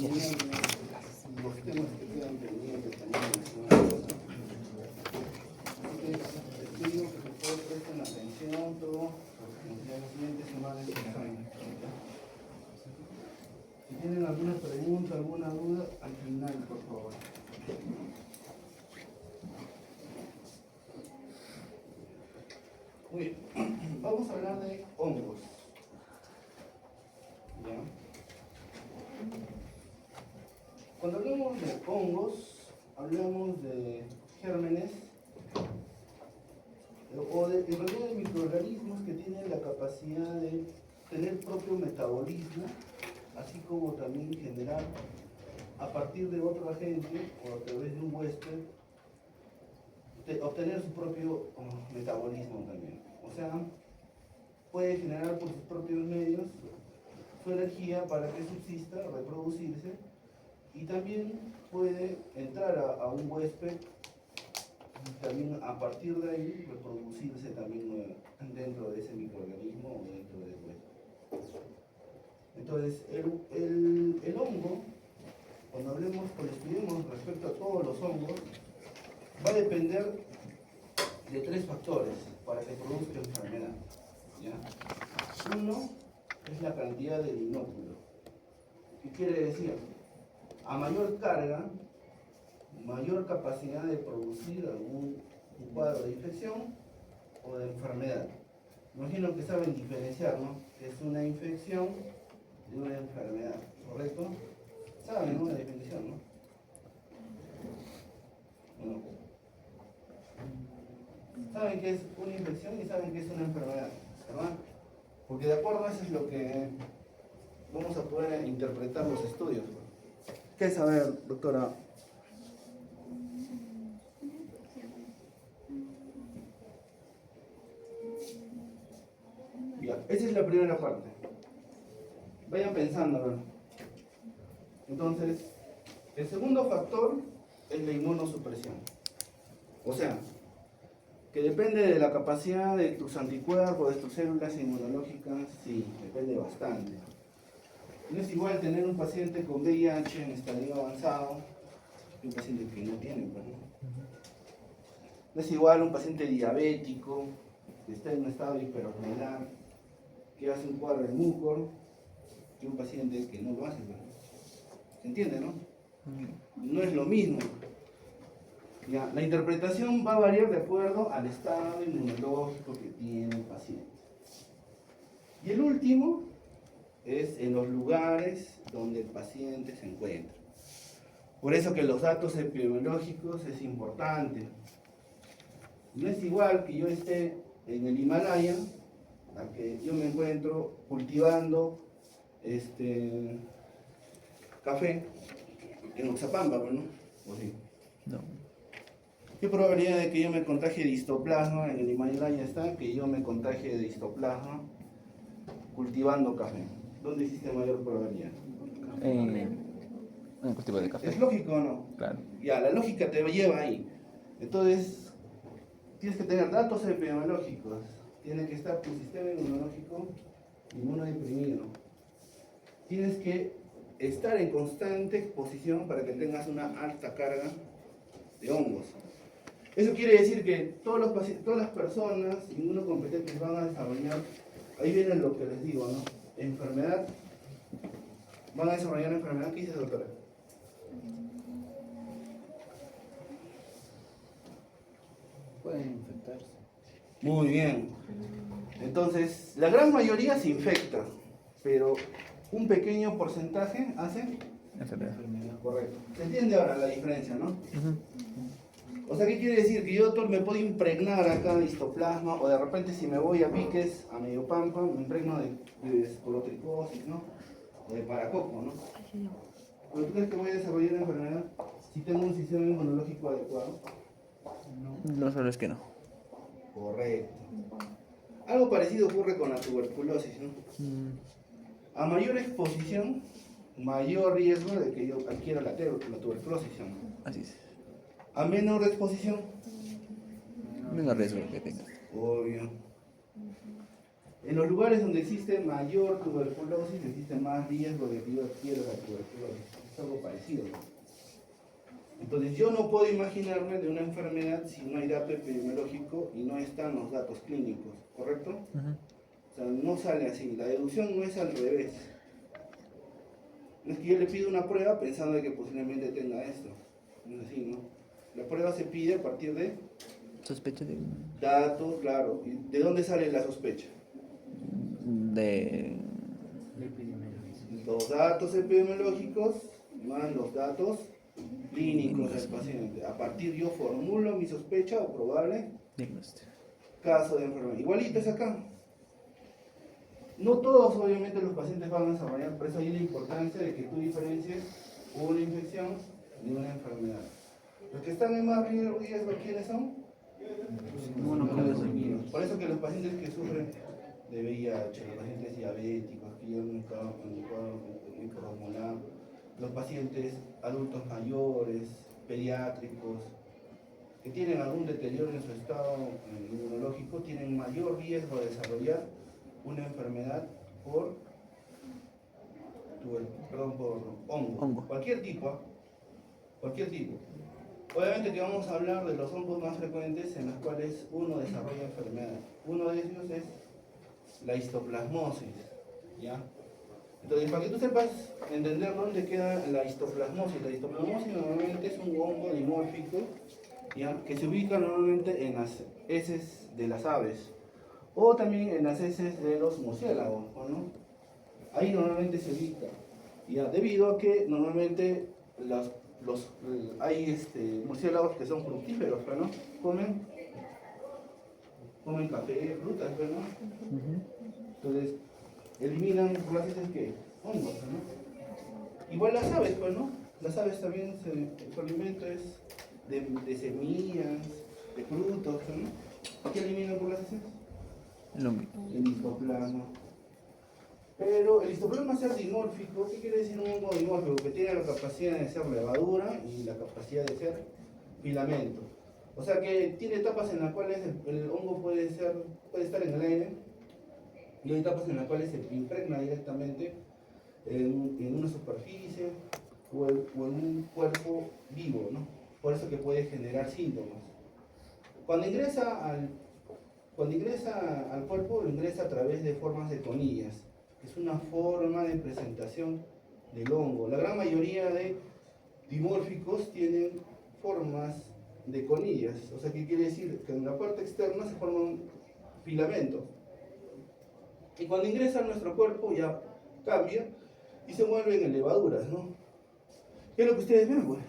pendientes, los temas que quedan pendientes también. Les pido que por favor presten atención, todo, porque en las siguientes semanas examen. Si tienen alguna pregunta, alguna duda, al final, por favor. Muy bien, vamos a hablar de hongos. ¿Ya? Cuando hablamos de hongos, hablamos de gérmenes o en realidad de microorganismos que tienen la capacidad de tener propio metabolismo, así como también generar a partir de otro agente o a través de un huésped, obtener su propio metabolismo también. O sea, puede generar por sus propios medios su energía para que subsista, reproducirse, y también puede entrar a un huésped y también a partir de ahí reproducirse también dentro de ese microorganismo o dentro del huésped. Entonces, el hongo, cuando estudiemos respecto a todos los hongos, va a depender de tres factores para que produzca enfermedad. ¿Ya? Uno es la cantidad del inóculo. ¿Qué quiere decir? A mayor carga, mayor capacidad de producir algún cuadro de infección o de enfermedad. Imagino que saben diferenciar, ¿no? Que es una infección de una enfermedad, ¿correcto? Saben, ¿no? La definición, ¿no? Bueno, saben que es una infección y saben que es una enfermedad, ¿verdad? Porque de acuerdo a eso es lo que vamos a poder interpretar los estudios. ¿Qué es saber, doctora? Ya, esa es la primera parte. Vayan pensando, ¿verdad? Entonces, el segundo factor es la inmunosupresión. O sea, que depende de la capacidad de tus anticuerpos, de tus células inmunológicas, sí, depende bastante. No es igual tener un paciente con VIH en estadio avanzado que un paciente que no tiene, pues, ¿no? No es igual un paciente diabético que está en un estado hiperosmolar, que hace un cuadro de mucor, que un paciente que no lo hace, pues. ¿Se entiende, no? No es lo mismo. Ya, la interpretación va a variar de acuerdo al estado inmunológico que tiene el paciente. Y el último es en los lugares donde el paciente se encuentra. Por eso que los datos epidemiológicos es importante. No es igual que yo esté en el Himalaya a que yo me encuentro cultivando café en Oxapampa, ¿no? ¿O sí? No. ¿Qué probabilidad de que yo me contagie de histoplasma en el Himalaya está que yo me contagie de histoplasma cultivando café? ¿Dónde existe mayor probabilidad? En el cultivo de café. ¿Es lógico o no? Claro. Ya, la lógica te lleva ahí. Entonces, tienes que tener datos epidemiológicos. Tiene que estar tu sistema inmunológico inmunodeprimido. Tienes que estar en constante exposición para que tengas una alta carga de hongos. Eso quiere decir que todas las personas inmunocompetentes van a desarrollar, ahí viene lo que les digo, ¿no? Enfermedad, van a desarrollar enfermedad. ¿Qué dice, doctora? Pueden infectarse. Muy bien. Entonces, la gran mayoría se infecta, pero un pequeño porcentaje hace Enfermedad. correcto. ¿Se entiende ahora la diferencia, no? O sea, ¿qué quiere decir? Que yo, doctor, me puedo impregnar acá de histoplasma, o de repente si me voy a Piques, a Mediopampa, me impregno de esporotricosis, ¿no? O de paracoco, ¿no? ¿Pero tú crees que voy a desarrollar la enfermedad si tengo un sistema inmunológico adecuado? No solo es que no. Correcto. Algo parecido ocurre con la tuberculosis, ¿no? A mayor exposición, mayor riesgo de que yo adquiera la tuberculosis, ¿no? Así es. A menor exposición, Menos riesgo que tengas. obvio. En los lugares donde existe mayor tuberculosis, existe más riesgo de que yo adquiera la tuberculosis. algo parecido. Entonces yo no puedo imaginarme de una enfermedad si no hay dato epidemiológico y no están los datos clínicos, ¿correcto? O sea, no sale así, la deducción no es al revés. No es que yo le pido una prueba pensando de que posiblemente tenga esto, no es así, ¿no? La prueba se pide a partir de Sospecha datos, claro. ¿Y de dónde sale la sospecha? de... Los datos epidemiológicos más los datos clínicos del paciente. A partir yo formulo mi sospecha o probable diagnóstico. caso de enfermedad. Igualito es acá. No todos obviamente los pacientes van a desarrollar, por eso hay la importancia de que tú diferencies una infección de una enfermedad. Los que están en más riesgo, ¿quiénes son? Por eso que los pacientes que sufren de VIH, los pacientes diabéticos, que llevan un cuadro microhormonal, los pacientes adultos mayores, pediátricos, que tienen algún deterioro en su estado inmunológico, tienen mayor riesgo de desarrollar una enfermedad por hongo. Cualquier tipo. Obviamente que vamos a hablar de los hongos más frecuentes en los cuales uno desarrolla enfermedad. Uno de ellos es la histoplasmosis, ¿ya? Entonces, para que tú sepas entender dónde queda la histoplasmosis normalmente es un hongo dimórfico, ¿ya? Que se ubica normalmente en las heces de las aves o también en las heces de los murciélagos, ¿no? Ahí normalmente se ubica, ¿ya? Debido a que normalmente hay murciélagos que son fructíferos, ¿no? Comen café, frutas, ¿no? Entonces, eliminan por las heces que hongos, ¿no? Igual las aves, pues, ¿no? Las aves también, su alimento es de semillas, de frutos, ¿no? ¿Qué eliminan por las heces? El histoplasma. Pero el histoplasma ser dimórfico, ¿qué quiere decir un hongo dimórfico? Que tiene la capacidad de ser levadura y la capacidad de ser filamento. O sea que tiene etapas en las cuales el hongo puede estar en el aire y hay etapas en las cuales se impregna directamente en una superficie o en un cuerpo vivo, ¿no? Por eso que puede generar síntomas. Cuando ingresa al cuerpo, ingresa a través de formas de conillas. Es una forma de presentación del hongo. La gran mayoría de dimórficos tienen formas de conillas. O sea, ¿qué quiere decir? Que en la parte externa se forma un filamento. Y cuando ingresa a nuestro cuerpo ya cambia y se vuelven en levaduras, ¿no? ¿Qué es lo que ustedes ven, pues?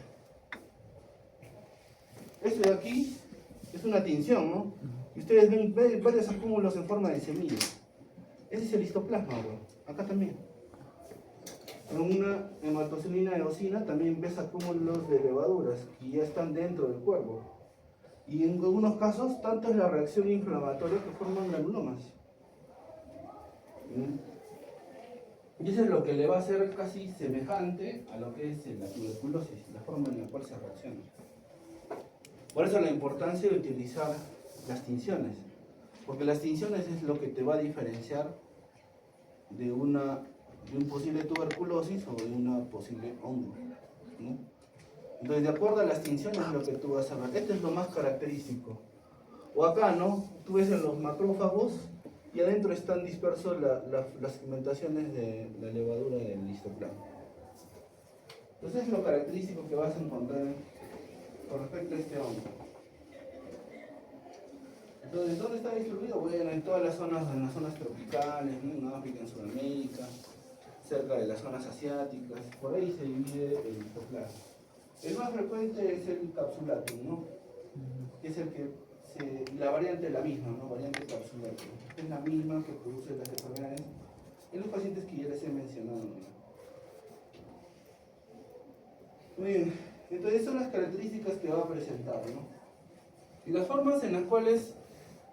Esto de aquí es una tinción, ¿no? Y ustedes ven varios acúmulos en forma de semilla. Ese es el histoplasma, bro. Acá también. En una hematocilina eosina también ves acúmulos de levaduras que ya están dentro del cuerpo. Y en algunos casos, tanto es la reacción inflamatoria que forman granulomas. Y eso es lo que le va a hacer casi semejante a lo que es la tuberculosis, la forma en la cual se reacciona. Por eso la importancia de utilizar las tinciones, porque las tinciones es lo que te va a diferenciar de un posible tuberculosis o de una posible hongo, ¿no? Entonces, de acuerdo a las tinciones es lo que tú vas a ver. Esto es lo más característico. O acá, ¿no? Tú ves en los macrófagos y adentro están dispersos las segmentaciones de la levadura del histoplasma. Entonces es lo característico que vas a encontrar con respecto a este hongo. Entonces, ¿dónde está distribuido? Bueno, en todas las zonas tropicales, ¿no? En África, en Sudamérica, cerca de las zonas asiáticas, por ahí se divide el histoplasma. El más frecuente es el capsulatum, ¿no? Que es la variante es la misma, ¿no? Variante capsulatum. Es la misma que produce las enfermedades en los pacientes que ya les he mencionado, ¿no? Muy bien, entonces son las características que va a presentar, ¿no? Y las formas en las cuales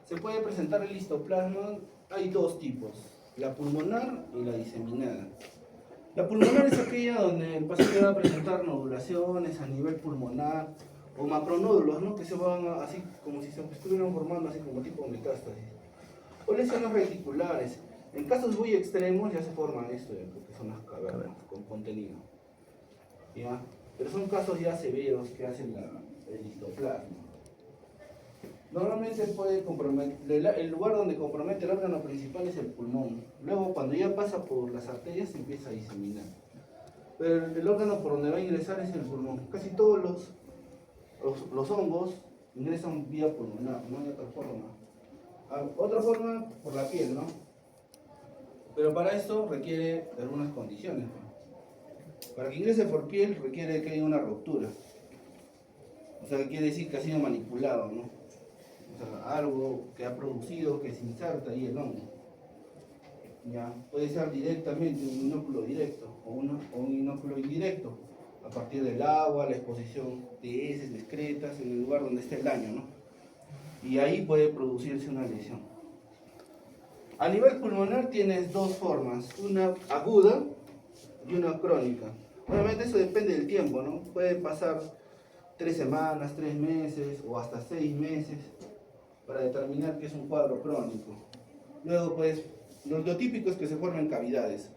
se puede presentar el histoplasma hay dos tipos, la pulmonar y la diseminada. La pulmonar es aquella donde el paciente va a presentar nodulaciones a nivel pulmonar o macronódulos, ¿no? Que se van así como si se estuvieran formando así como tipo metástasis. O lesiones reticulares. En casos muy extremos ya se forma esto, que son las cavernas con contenido. ¿ya? Pero son casos ya severos que hacen el histoplasma. Normalmente puede comprometer, el lugar donde compromete el órgano principal es el pulmón. Luego, cuando ya pasa por las arterias, se empieza a diseminar. Pero el órgano por donde va a ingresar es el pulmón. Casi todos los hongos ingresan vía pulmonar, no hay otra forma. Otra forma por la piel, ¿no? Pero para esto requiere algunas condiciones, ¿no? Para que ingrese por piel requiere que haya una ruptura. O sea, quiere decir que ha sido manipulado, ¿no? O sea, algo que ha producido, que se inserta ahí el hongo. ¿Ya? Puede ser directamente un inóculo directo o un inóculo indirecto, a partir del agua, la exposición de heces, de excretas, en el lugar donde esté el daño, ¿no? Y ahí puede producirse una lesión. A nivel pulmonar tienes dos formas, una aguda y una crónica. Obviamente eso depende del tiempo, ¿no? Puede pasar 3 semanas, 3 meses o hasta 6 meses para determinar que es un cuadro crónico. Luego, pues, lo típico es que se formen cavidades.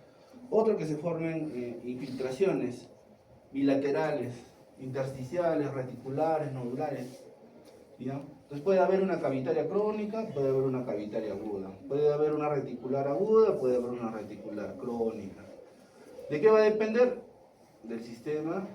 Otro que se formen infiltraciones bilaterales, intersticiales, reticulares, nodulares. ¿Ya? Entonces puede haber una cavitaria crónica, puede haber una cavitaria aguda. Puede haber una reticular aguda, puede haber una reticular crónica. ¿De qué va a depender? Del sistema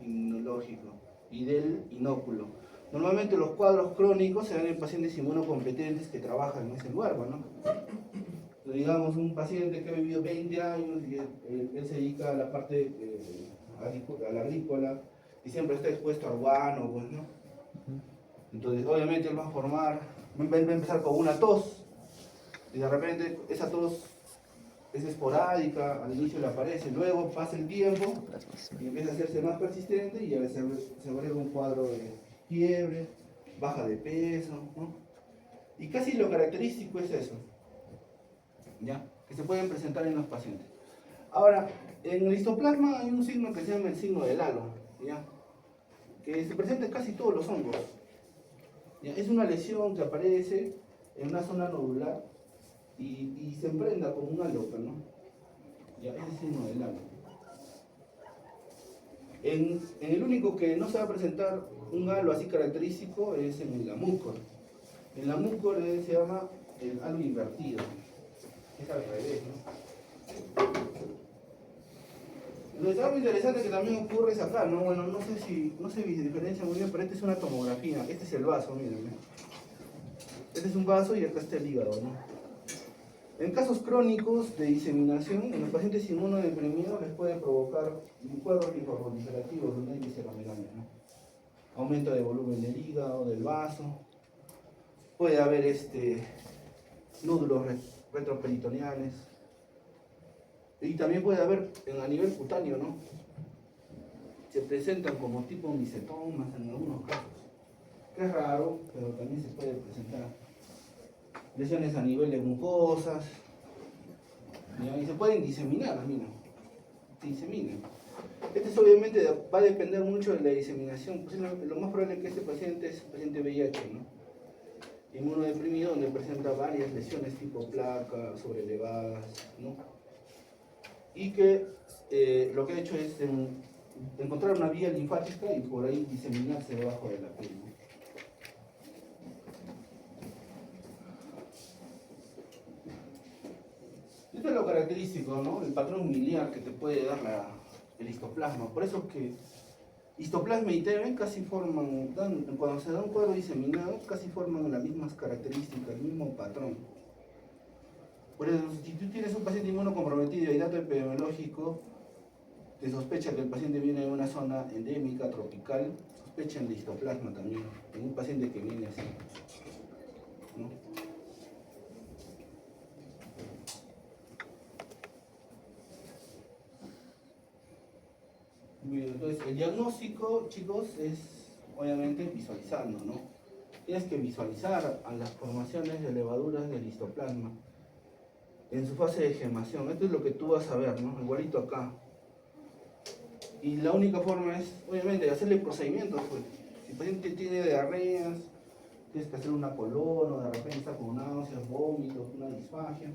inmunológico y del inóculo. Normalmente los cuadros crónicos se dan en pacientes inmunocompetentes que trabajan en ese lugar, ¿no? Entonces, digamos, un paciente que ha vivido 20 años y él se dedica a la parte a la agrícola y siempre está expuesto al guano, pues, ¿no? Entonces, obviamente él va a empezar con una tos y de repente esa tos es esporádica, al inicio le aparece, luego pasa el tiempo y empieza a hacerse más persistente y se vuelve un cuadro de fiebre, baja de peso, ¿no? Y casi lo característico es eso, ¿ya? Que se pueden presentar en los pacientes. Ahora, en el histoplasma hay un signo que se llama el signo del halo, ¿ya? Que se presenta en casi todos los hongos. ¿Ya? Es una lesión que aparece en una zona nodular y se emprenda como un halo, ¿no? Ya, ese es el signo del halo. En el único que no se va a presentar un halo así característico es en la mucor. En la mucor se llama el halo invertido. Es al revés, ¿no? Lo que está muy interesante que también ocurre es acá, ¿no? Bueno, no sé si diferencia muy bien, pero esta es una tomografía. Este es el vaso, miren. Este es un vaso y acá está el hígado, ¿no? En casos crónicos de diseminación, en los pacientes inmunodeprimidos les puede provocar cuadros linfoproliferativos donde hay visceromegalia, ¿no? Aumento de volumen del hígado, del vaso. Puede haber nódulos retroperitoneales. Y también puede haber a nivel cutáneo, ¿no? Se presentan como tipo micetomas en algunos casos. Que es raro, pero también se puede presentar. Lesiones a nivel de mucosas. ¿Ya? Y se pueden diseminar, mira. Se diseminan. Obviamente va a depender mucho de la diseminación. Pues lo más probable es que este paciente es un paciente VIH, ¿no? Inmunodeprimido, donde presenta varias lesiones tipo placas, sobrelevadas, ¿no? Y que lo que ha hecho es encontrar una vía linfática y por ahí diseminarse debajo de la piel, ¿no? Esto es lo característico, ¿no? El patrón miliar que te puede dar el histoplasma. Por eso que histoplasma y TB casi forman, cuando se da un cuadro diseminado, casi forman las mismas características, el mismo patrón. Por eso, si tú tienes un paciente inmunocomprometido y dato epidemiológico, te sospecha que el paciente viene de una zona endémica, tropical, sospechan de histoplasma también, en un paciente que viene así, ¿no? Bien, entonces, el diagnóstico, chicos, es obviamente visualizando, ¿no? Tienes que visualizar a las formaciones de levaduras del histoplasma en su fase de gemación. Esto es lo que tú vas a ver, ¿no? Igualito acá. Y la única forma es, obviamente, hacerle procedimientos, pues. Si el paciente tiene diarreas, tienes que hacer una colon, o de repente está con náuseas, vómitos, una disfagia,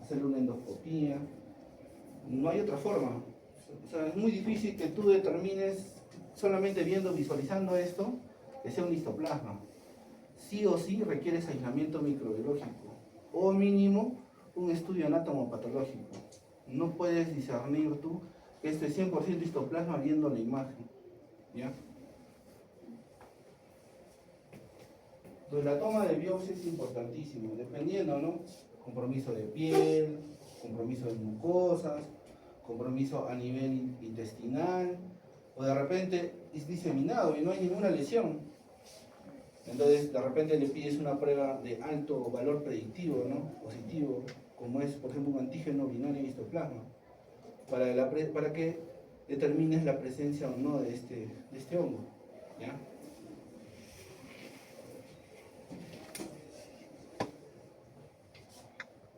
hacerle una endoscopía. No hay otra forma. O sea, es muy difícil que tú determines, solamente viendo, visualizando esto, que sea un histoplasma. Sí o sí requieres aislamiento microbiológico, o mínimo un estudio anatomopatológico. No puedes discernir tú que esto es 100% histoplasma viendo la imagen, ¿ya? Entonces la toma de biopsia es importantísimo, dependiendo, ¿no? Compromiso de piel, compromiso de mucosas, compromiso a nivel intestinal, o de repente es diseminado y no hay ninguna lesión. Entonces de repente le pides una prueba de alto valor predictivo, ¿no? Positivo, como es por ejemplo un antígeno binario de histoplasma, para que determines la presencia o no de este hongo, ¿ya?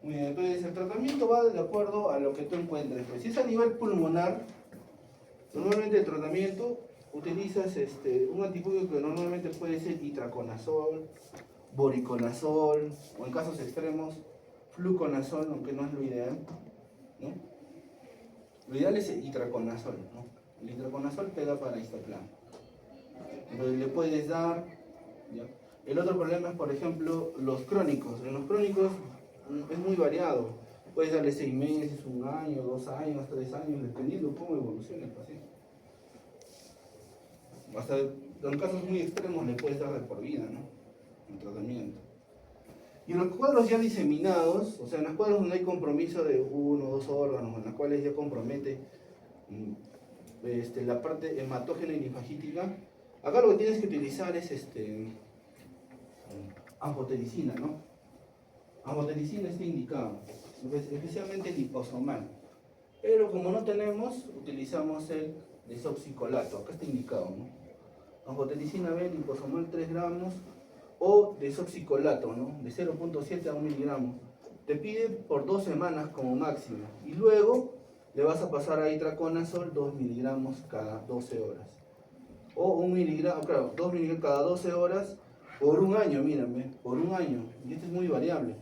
Muy bien, entonces el tratamiento va de acuerdo a lo que tú encuentres. Pues si es a nivel pulmonar, normalmente el tratamiento utilizas un antibiótico que normalmente puede ser itraconazol, voriconazol, o en casos extremos, fluconazol, aunque no es lo ideal, ¿no? Lo ideal es el itraconazol, ¿no? El itraconazol pega para histoplasma. Entonces le puedes dar, ¿ya? El otro problema es, por ejemplo, los crónicos. En los crónicos es muy variado. Puedes darle 6 meses, 1 año, 2 años, 3 años, dependiendo cómo evolucione el paciente. Hasta en casos muy extremos le puedes dar de por vida, ¿no? El tratamiento. Y en los cuadros ya diseminados, o sea, en los cuadros donde hay compromiso de 1 o 2 órganos, en los cuales ya compromete la parte hematógena y linfagítica, acá lo que tienes que utilizar es anfotericina, ¿no? Anfotericina está indicado, especialmente liposomal. Pero como no tenemos, utilizamos el desoxicolato, acá está indicado, ¿no? Anfotericina B, liposomal 3 gramos, o desoxicolato, ¿no? De 0.7 a 1 miligramo. Te pide por 2 semanas como máximo. Y luego le vas a pasar a itraconazol 2 miligramos cada 12 horas. O 1 miligramo, claro, 2 miligramos cada 12 horas por 1 año, mírame, por 1 año. Y esto es muy variable.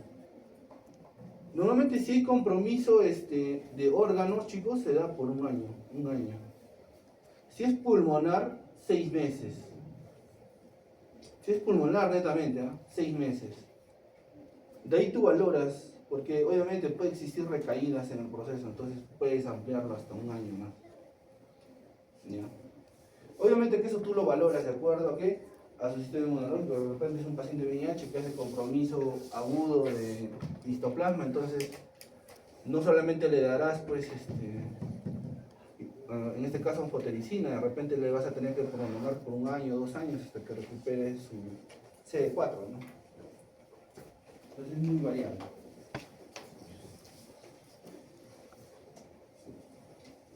Normalmente si hay compromiso de órganos, chicos, se da por 1 año, 1 año. Si es pulmonar, 6 meses. Si es pulmonar netamente, 6 meses. De ahí tú valoras, porque obviamente puede existir recaídas en el proceso, entonces puedes ampliarlo hasta 1 año más. ¿Ya? Obviamente que eso tú lo valoras de acuerdo a qué, a su sistema inmunológico. De repente es un paciente VIH que hace compromiso agudo de histoplasma, entonces no solamente le darás pues en este caso anfotericina, de repente le vas a tener que prolongar por 1 año, 2 años hasta que recupere su CD4, ¿no? Entonces es muy variable.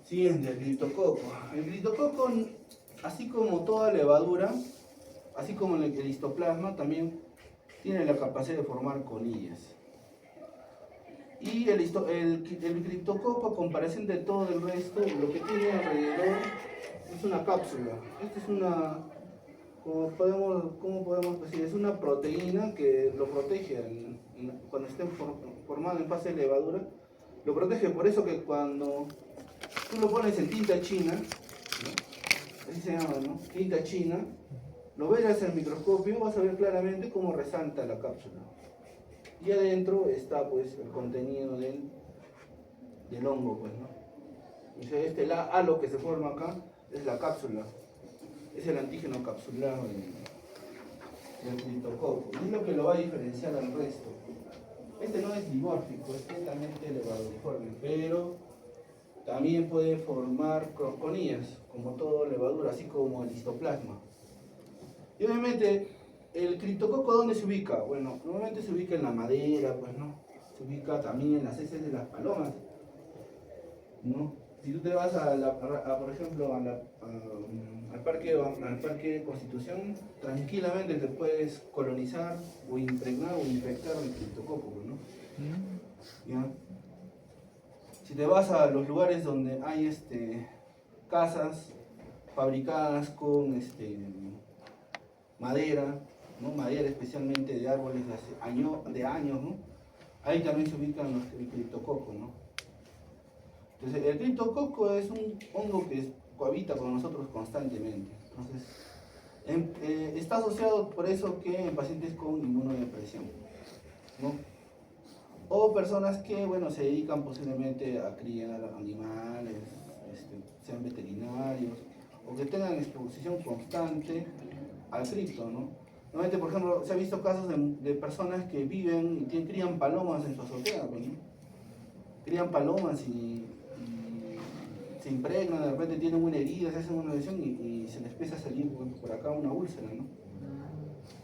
Siguiente, el criptococo. El criptococo, así como toda levadura, así como el histoplasma, también tiene la capacidad de formar colillas. Y el criptococo, a comparación de todo el resto, lo que tiene alrededor es una cápsula. Esta es una, ¿cómo podemos decir? Es una proteína que lo protege cuando esté formado en fase de levadura. Lo protege, por eso que cuando tú lo pones en tinta china, ¿no? Así se llama, ¿no? Tinta china, lo veas en el microscopio, vas a ver claramente cómo resalta la cápsula. Y adentro está pues el contenido del hongo, pues, ¿no? Entonces halo que se forma acá es la cápsula, es el antígeno capsulado del criptococo. Y es lo que lo va a diferenciar al resto. Este no es dimórfico, es netamente levaduriforme, pero también puede formar conillas, como todo levadura, así como el histoplasma. Y obviamente, ¿el criptococo dónde se ubica? Bueno, normalmente se ubica en la madera, pues, ¿no? Se ubica también en las heces de las palomas, ¿no? Si tú te vas por ejemplo, al parque Constitución, tranquilamente te puedes colonizar o impregnar o infectar el criptococo, ¿no? ¿Ya? Si te vas a los lugares donde hay casas fabricadas con madera, ¿no? Madera especialmente de árboles de años, ¿no? Ahí también se ubican el criptococo, ¿no? Entonces, el criptococo es un hongo que cohabita con nosotros constantemente. Entonces, está asociado por eso que en pacientes con inmunodepresión, ¿no? O personas que, bueno, se dedican posiblemente a criar animales, sean veterinarios, o que tengan exposición constante al cripto, ¿no? Normalmente, por ejemplo, se ha visto casos de personas que viven y crían palomas en su azotea, pues, ¿no? Crían palomas y se impregnan, de repente tienen una herida, se hacen una lesión y se les empieza a salir por acá una úlcera, ¿no?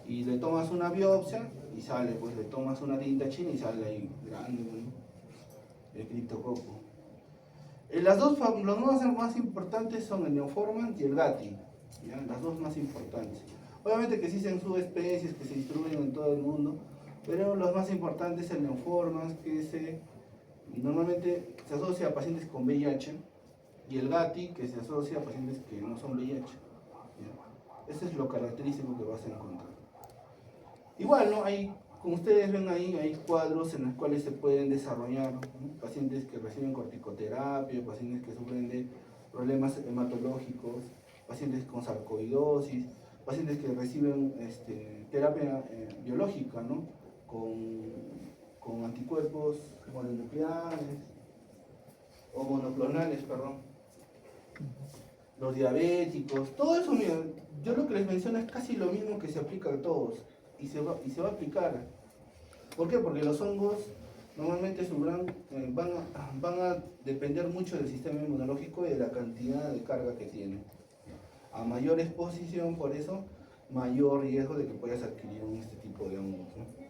Y le tomas una biopsia y sale, pues le tomas una tinta china y sale ahí grande, ¿no? El criptococo. Los dos más importantes son el Neoforman y el Gatti, ¿ya? Las dos más importantes. Obviamente que existen subespecies que se distribuyen en todo el mundo, pero los más importantes es el Neoforman, que normalmente se asocia a pacientes con VIH, y el Gatti, que se asocia a pacientes que no son VIH. ¿Ya? Eso es lo característico que vas a encontrar. Igual, ¿no? Como ustedes ven ahí, hay cuadros en los cuales se pueden desarrollar, ¿no? Pacientes que reciben corticoterapia, pacientes que sufren de problemas hematológicos, pacientes con sarcoidosis, pacientes que reciben terapia biológica, ¿no? Con anticuerpos mononucleares o monoclonales, perdón. Los diabéticos, todo eso, mira, yo lo que les menciono es casi lo mismo que se aplica a todos y se va a aplicar. ¿Por qué? Porque los hongos normalmente van a depender mucho del sistema inmunológico y de la cantidad de carga que tienen. A mayor exposición, por eso, mayor riesgo de que puedas adquirir este tipo de hongos, ¿no?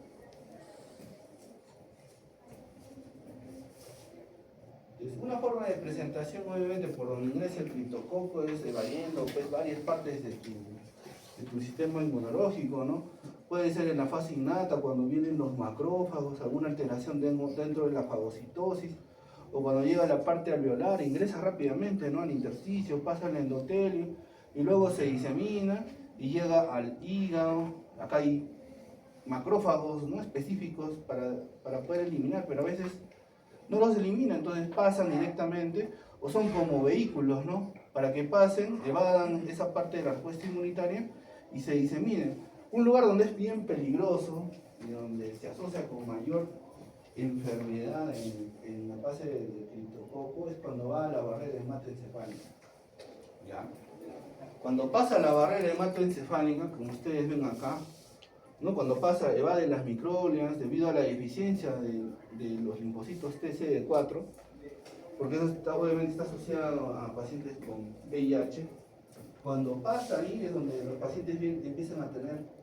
Una forma de presentación, obviamente, por donde ingresa el criptococo es evadiendo pues, varias partes de tu sistema inmunológico, ¿no? Puede ser en la fase innata, cuando vienen los macrófagos, alguna alteración dentro de la fagocitosis, o cuando llega a la parte alveolar, ingresa rápidamente, ¿no? Al intersticio, pasa al endotelio, y luego se disemina y llega al hígado. Acá hay macrófagos, ¿no? Específicos para poder eliminar, pero a veces no los elimina, entonces pasan directamente, o son como vehículos, ¿no? Para que pasen, evadan esa parte de la respuesta inmunitaria y se diseminen. Un lugar donde es bien peligroso y donde se asocia con mayor enfermedad en la fase del criptococo es cuando va a la barrera hematoencefálica. ¿Ya? Cuando pasa la barrera hematoencefálica, como ustedes ven acá, ¿no? Cuando pasa, evade las microglias debido a la deficiencia de los linfocitos TCD4, porque eso obviamente está asociado a pacientes con VIH. Cuando pasa ahí es donde los pacientes empiezan a tener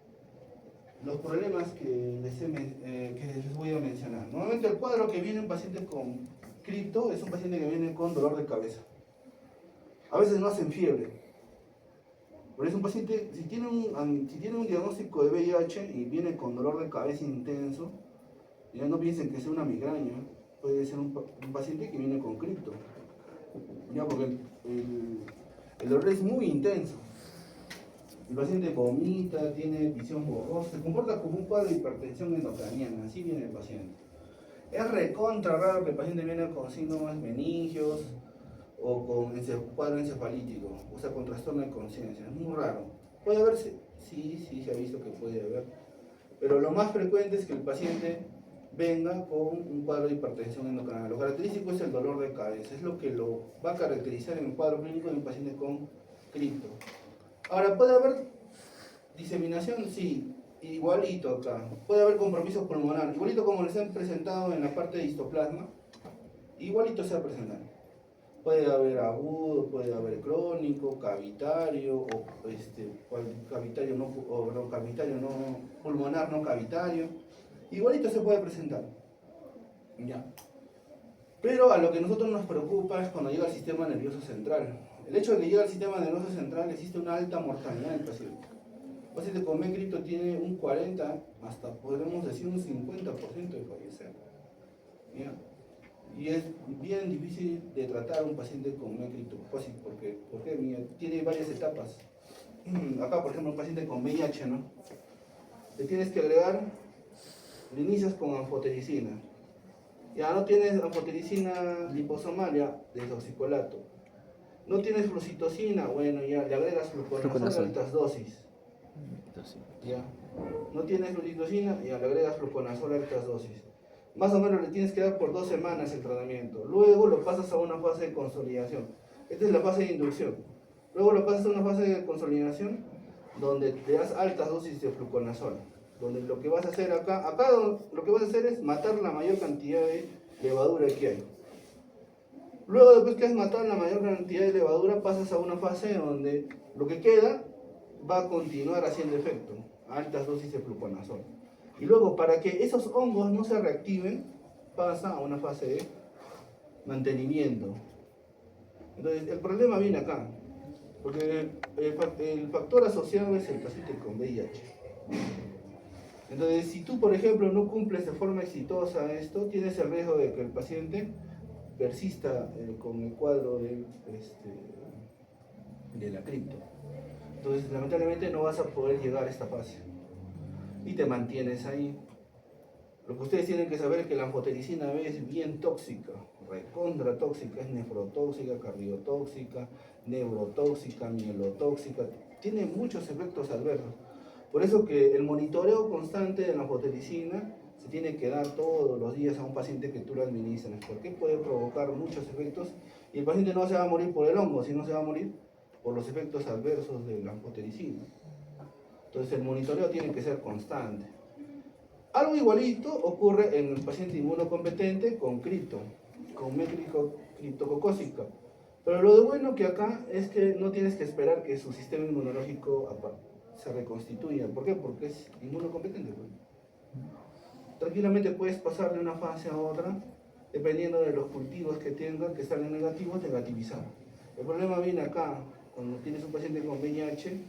los problemas que les voy a mencionar. Normalmente el cuadro que viene un paciente con cripto es un paciente que viene con dolor de cabeza. A veces no hacen fiebre. Por eso un paciente, si tiene un diagnóstico de VIH y viene con dolor de cabeza intenso, ya no piensen que sea una migraña, puede ser un paciente que viene con cripto. Ya, porque el dolor es muy intenso. El paciente vomita, tiene visión borrosa, se comporta como un cuadro de hipertensión endocraniana, así viene el paciente. Es recontra raro que el paciente viene con síntomas meningios o con cuadro encefalítico, o sea, con trastorno de conciencia. Es muy raro. Puede haber, sí, se ha visto que puede haber, pero lo más frecuente es que el paciente venga con un cuadro de hipertensión endocraniana. Lo característico es el dolor de cabeza, es lo que lo va a caracterizar en el cuadro clínico de un paciente con cripto. Ahora, ¿puede haber diseminación? Sí, igualito acá. Puede haber compromiso pulmonar, igualito como les han presentado en la parte de histoplasma, igualito se va a presentar. Puede haber agudo, puede haber crónico, cavitario, o cavitario no, pulmonar no cavitario. Igualito se puede presentar. Ya. Pero a lo que a nosotros nos preocupa es cuando llega al sistema nervioso central. El hecho de que llegue al sistema nervioso central existe una alta mortalidad del paciente. El paciente con cripto tiene un 40, hasta podemos decir un 50% de fallecer. ¿Ya? Y es bien difícil de tratar a un paciente con cripto, porque tiene varias etapas. Acá, por ejemplo, un paciente con VIH, ¿no? Le tienes que agregar, le inicias con anfotericina. Ya no tienes anfotericina liposomal, ya, desoxicolato. No tienes flucitocina, bueno, ya le agregas fluconazol a Fluconazol. altas dosis. Entonces, Ya. No tienes flucitocina, ya le agregas fluconazol a altas dosis. Más o menos le tienes que dar por 2 semanas el tratamiento. Luego lo pasas a una fase de consolidación. Esta es la fase de inducción. Luego lo pasas a una fase de consolidación donde te das altas dosis de fluconazol. Donde lo que vas a hacer acá lo que vas a hacer es matar la mayor cantidad de levadura que hay. Luego, después que has matado la mayor cantidad de levadura, pasas a una fase donde lo que queda va a continuar haciendo efecto, a altas dosis de fluconazol. Y luego, para que esos hongos no se reactiven, pasa a una fase de mantenimiento. Entonces, el problema viene acá, porque el factor asociado es el paciente con VIH. Entonces, si tú, por ejemplo, no cumples de forma exitosa esto, tienes el riesgo de que el paciente persista con el cuadro de la cripto. Entonces, lamentablemente no vas a poder llegar a esta fase y te mantienes ahí. Lo que ustedes tienen que saber es que la anfotericina B es bien tóxica, recontra tóxica, es nefrotóxica, cardiotóxica, neurotóxica, mielotóxica, tiene muchos efectos adversos. Por eso que el monitoreo constante de la anfotericina se tiene que dar todos los días a un paciente que tú lo administras, porque puede provocar muchos efectos y el paciente no se va a morir por el hongo, sino se va a morir por los efectos adversos de la anfotericina. Entonces el monitoreo tiene que ser constante. Algo igualito ocurre en el paciente inmunocompetente con cripto, con criptococócica. Pero lo de bueno que acá es que no tienes que esperar que su sistema inmunológico se reconstituya. ¿Por qué? Porque es inmunocompetente. Tranquilamente puedes pasar de una fase a otra, dependiendo de los cultivos que tengan, que salen negativos, negativizar. El problema viene acá, cuando tienes un paciente con VIH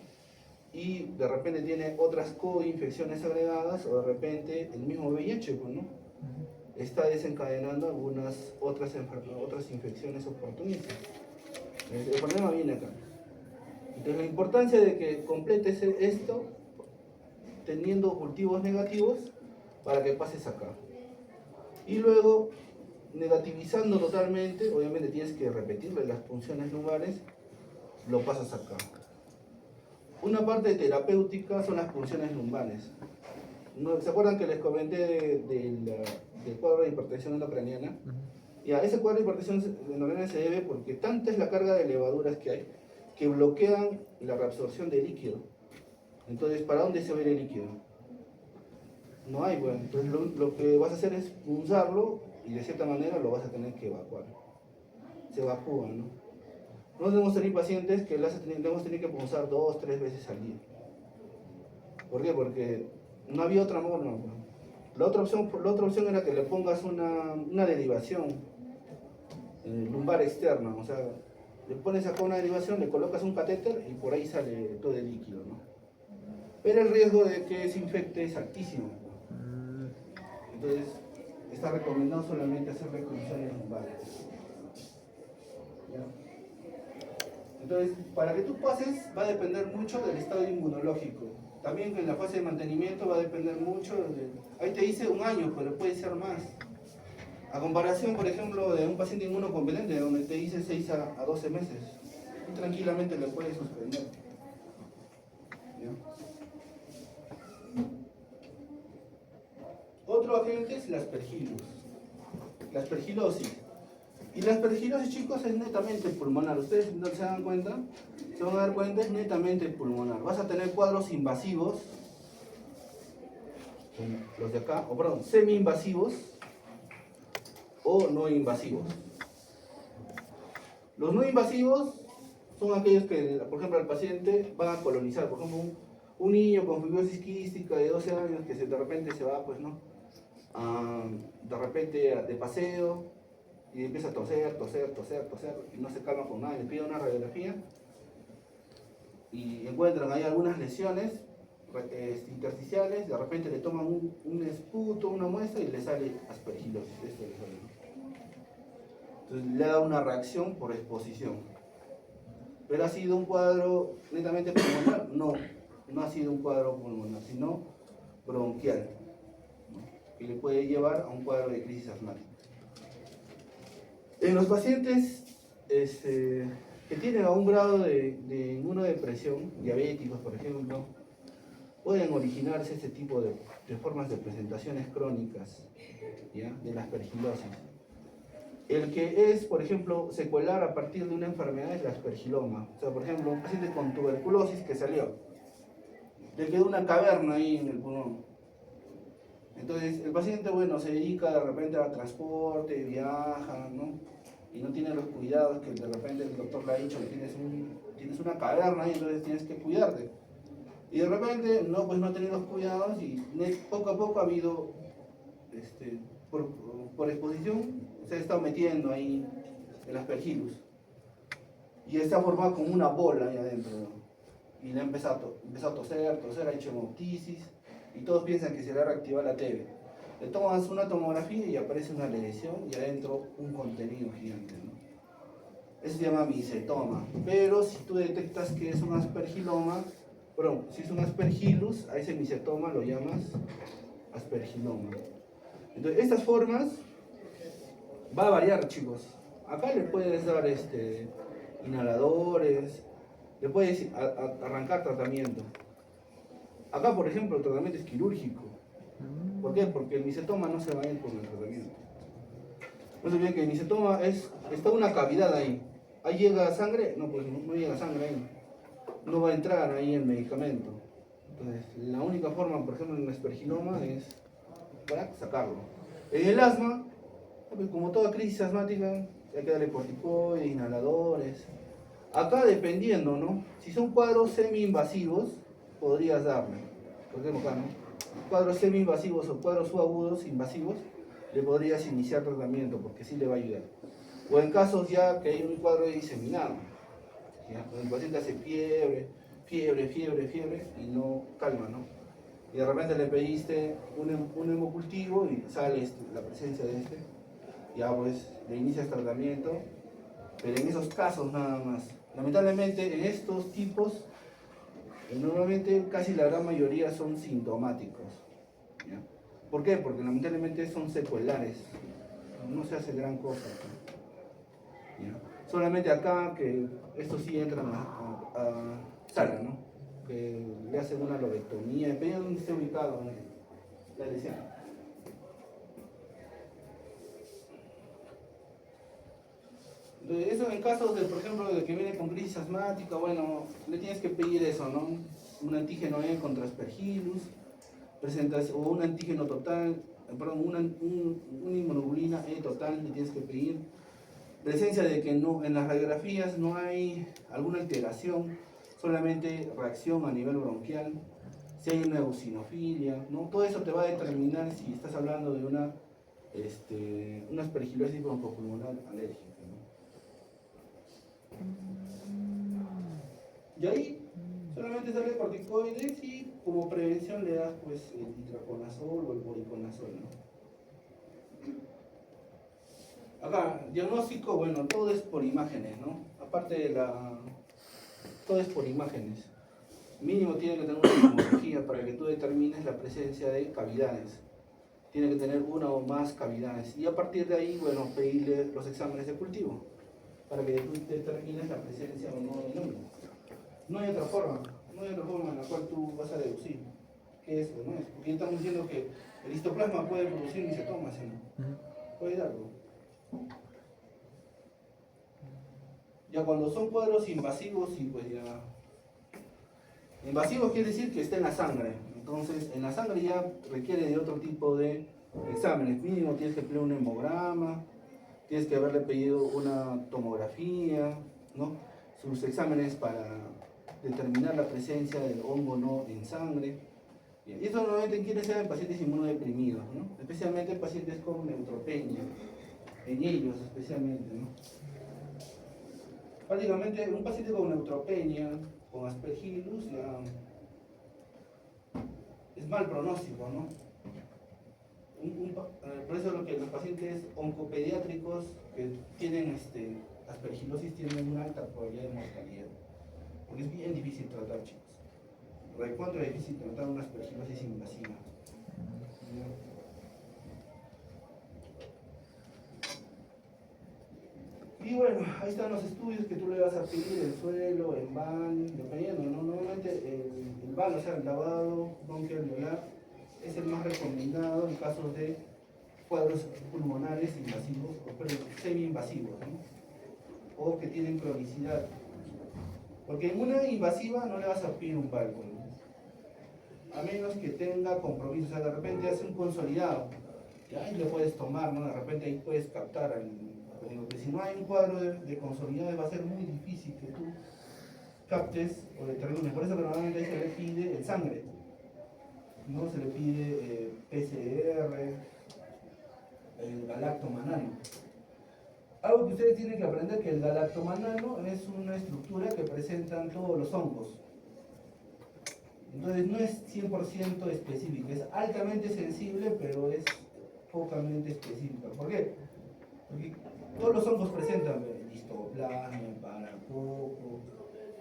y de repente tiene otras coinfecciones agregadas, o de repente el mismo VIH, pues, ¿no? Está desencadenando algunas otras infecciones oportunistas. El problema viene acá. Entonces la importancia de que completes esto teniendo cultivos negativos para que pases acá. Y luego, negativizando totalmente, obviamente tienes que repetirle las punciones lumbares, lo pasas acá. Una parte terapéutica son las punciones lumbares. ¿Se acuerdan que les comenté del cuadro de hipertensión endocraniana? Ya, ese cuadro de hipertensión endocraniana se debe porque tanta es la carga de levaduras que hay que bloquean la reabsorción de líquido. Entonces, ¿para dónde se va a ir el líquido? No hay, bueno. Entonces lo que vas a hacer es punzarlo y de cierta manera lo vas a tener que evacuar. Se evacúa, ¿no? No debemos tener pacientes que debemos tener que punzar 2 o 3 veces al día. ¿Por qué? Porque no había otra norma. ¿No? La otra opción era que le pongas una derivación lumbar externa, o sea, le pones acá una derivación, le colocas un catéter y por ahí sale todo el líquido, ¿no? Pero el riesgo de que se infecte es altísimo. Entonces, está recomendado solamente hacer punciones lumbares. ¿Ya? Entonces, para que tú pases, va a depender mucho del estado inmunológico. También en la fase de mantenimiento va a depender mucho. Ahí te dice 1 año, pero puede ser más. A comparación, por ejemplo, de un paciente inmunocompetente, donde te dice 6 a 12 meses, y tranquilamente le puedes suspender. ¿Ya? Otro agente es la aspergilosis. Y la aspergilosis, chicos, es netamente pulmonar. Ustedes no se dan cuenta, se van a dar cuenta, es netamente pulmonar. Vas a tener cuadros invasivos, como los de acá, o perdón, semi-invasivos o no invasivos. Los no invasivos son aquellos que, por ejemplo, al paciente van a colonizar. Por ejemplo, un niño con fibrosis quística de 12 años que de repente se va, pues, ¿no? De repente de paseo y empieza a toser, y no se calma con nada, le pide una radiografía y encuentran ahí algunas lesiones intersticiales, de repente le toman un esputo, una muestra y le sale aspergilosis. Entonces le da una reacción por exposición. ¿Pero ha sido un cuadro netamente pulmonar? No ha sido un cuadro pulmonar, sino bronquial, ¿no? Que le puede llevar a un cuadro de crisis asmática. En los pacientes que tienen a un grado de inmunodepresión, diabéticos por ejemplo, pueden originarse este tipo de formas de presentaciones crónicas, ¿ya?, de la aspergilosis. El que es, por ejemplo, secuelar a partir de una enfermedad es la aspergiloma. O sea, por ejemplo, un paciente con tuberculosis que salió, le quedó una caverna ahí en el pulmón. Entonces, el paciente, bueno, se dedica de repente a transporte, viaja, ¿no? Y no tiene los cuidados que de repente el doctor le ha dicho que tienes una caverna y entonces tienes que cuidarte. Y de repente, no, pues no ha tenido los cuidados y poco a poco ha habido, por exposición, se ha estado metiendo ahí el aspergillus. Y está formado como una bola ahí adentro, ¿no? Y le ha empezado a toser, ha hecho hemoptisis, y todos piensan que se le ha reactivado la TB. Le tomas una tomografía y aparece una lesión y adentro un contenido gigante, ¿no? Eso se llama micetoma. Pero si tú detectas que es un aspergiloma, perdón, si es un aspergillus, a ese micetoma lo llamas aspergiloma. Entonces, estas formas va a variar, chicos. Acá le puedes dar inhaladores, le puedes arrancar tratamiento. Acá, por ejemplo, el tratamiento es quirúrgico. ¿Por qué? Porque el micetoma no se va a ir con el tratamiento. No se olviden que el micetoma está una cavidad ahí. ¿Ahí llega sangre? No, pues no llega sangre ahí. No va a entrar ahí el medicamento. Entonces, la única forma, por ejemplo, en el aspergiloma es para sacarlo. En el asma, pues, como toda crisis asmática, hay que darle corticoides, inhaladores. Acá dependiendo, ¿no? Si son cuadros semi-invasivos, podrías darle. Por ejemplo, acá, ¿no? Cuadros semi-invasivos o cuadros subagudos invasivos, le podrías iniciar tratamiento porque sí le va a ayudar. O en casos ya que hay un cuadro diseminado, ¿ya? El paciente hace fiebre y no calma, ¿no? Y de repente le pediste un hemocultivo y sale la presencia de ya pues le inicias tratamiento, pero en esos casos nada más. Lamentablemente en estos tipos, normalmente casi la gran mayoría son sintomáticos, ¿ya? ¿Por qué? Porque lamentablemente son secuelares, no se hace gran cosa, ¿ya? Solamente acá que estos sí entran a sala, ¿no? Que le hacen una lobectomía, dependiendo de dónde esté ubicado la lesión. Entonces, eso en casos de, por ejemplo, de que viene con crisis asmática, bueno, le tienes que pedir eso, ¿no? Un antígeno E contra aspergillus, o un antígeno total, perdón, una inmunoglobulina E total, le tienes que pedir. Presencia de que no, en las radiografías no hay alguna alteración, solamente reacción a nivel bronquial, si hay una eosinofilia, ¿no? Todo eso te va a determinar si estás hablando de una aspergilosis broncopulmonar alérgica, ¿no? Y ahí solamente sale corticoides y como prevención le das pues el itraconazol o el voriconazol, ¿no? Acá, diagnóstico, bueno, todo es por imágenes, ¿no? Aparte de todo es por imágenes. Mínimo tiene que tener una tomografía para que tú determines la presencia de cavidades. Tiene que tener una o más cavidades. Y a partir de ahí, bueno, pedirle los exámenes de cultivo para que tú determines la presencia o no del hongo. No hay otra forma en la cual tú vas a deducir qué es o no es. Porque ya estamos diciendo que el histoplasma puede producir micetomas, ¿no? Puede darlo. Ya cuando son cuadros invasivos, sí, pues ya. Invasivos quiere decir que está en la sangre. Entonces, en la sangre ya requiere de otro tipo de exámenes. Mínimo tienes que pedir un hemograma, tienes que haberle pedido una tomografía, ¿no? Sus exámenes para determinar la presencia del hongo no en sangre. Y esto normalmente quiere ser en pacientes inmunodeprimidos, ¿no? Especialmente pacientes con neutropenia, en ellos especialmente, ¿no? Prácticamente un paciente con neutropenia, con aspergillus, ya es mal pronóstico, ¿no? Por eso lo que los pacientes oncopediátricos que tienen aspergillosis tienen una alta probabilidad de mortalidad. Porque es bien difícil tratar, chicos. ¿Cuánto es difícil tratar una aspergillosis invasiva? ahí están los estudios que tú le vas a pedir, el suelo, el van, dependiendo, ¿no? Normalmente el van, o sea, el lavado bronquialveolar, es el más recomendado en casos de cuadros pulmonares invasivos, o semi-invasivos, ¿no? O que tienen cronicidad. Porque en una invasiva no le vas a pedir un palco, ¿no? A menos que tenga compromiso, o sea, de repente hace un consolidado, que ahí le puedes tomar, ¿no? De repente ahí puedes captar al paciente. Si no hay un cuadro de consolidado, va a ser muy difícil que tú captes o determines. Por eso que normalmente ahí se le pide el sangre, ¿no? Se le pide PCR, el galactomanano. Algo que ustedes tienen que aprender, que el galactomanano es una estructura que presentan todos los hongos. Entonces no es 100% específica, es altamente sensible, pero es pocamente específica. ¿Por qué? Porque todos los hongos presentan histoplasma, paracoco,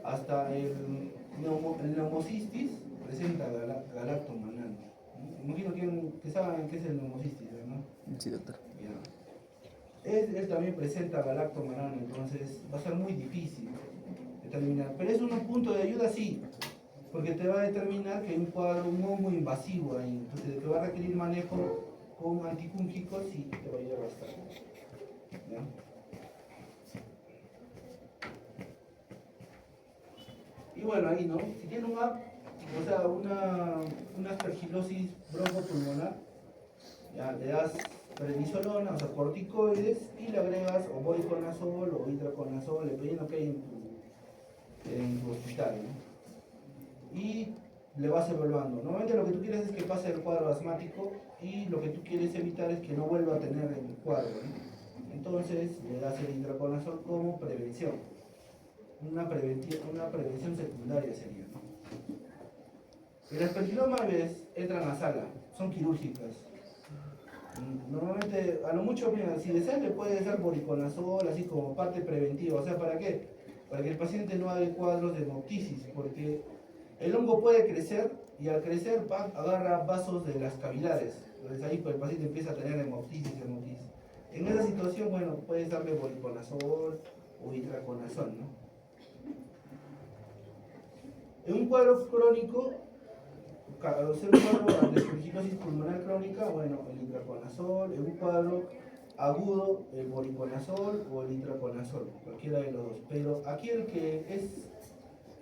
hasta el neumocistis presenta galactomanano. Imagino que saben qué es el neumocistis, ¿no? Sí, doctor. Él también presenta galactomanano, entonces va a ser muy difícil determinar. Pero es un punto de ayuda, sí, porque te va a determinar que hay un cuadro muy invasivo ahí. Entonces te va a requerir manejo con antifúngicos y te va a ayudar bastante. ¿Ya? Y bueno, ahí, ¿no? Si tiene o sea, una aspergilosis broncopulmonar, ya le das prednisolona, o sea, corticoides, y le agregas o voriconazol o itraconazol, dependiendo que hay en tu hospital, ¿no? Y le vas evaluando. Normalmente lo que tú quieres es que pase el cuadro asmático y lo que tú quieres evitar es que no vuelva a tener el cuadro, ¿no? Entonces le das el itraconazol como prevención. Una prevención secundaria sería, ¿no? Y las aspergilomas entran a sala, son quirúrgicas. Normalmente, a lo mucho, mira, si deseas le puedes dar voriconazol así como parte preventiva. O sea, ¿para qué? Para que el paciente no haga cuadros de hemoptisis, porque el hongo puede crecer y al crecer agarra vasos de las cavidades. Entonces ahí pues, el paciente empieza a tener hemoptisis. En esa situación, bueno, puedes darle voriconazol o itraconazol, ¿no? En un cuadro crónico, al ser un cuadro de aspergilosis pulmonar crónica, bueno, el itraconazol. En un cuadro agudo, el voriconazol o el itraconazol, cualquiera de los dos. Pero aquí el que es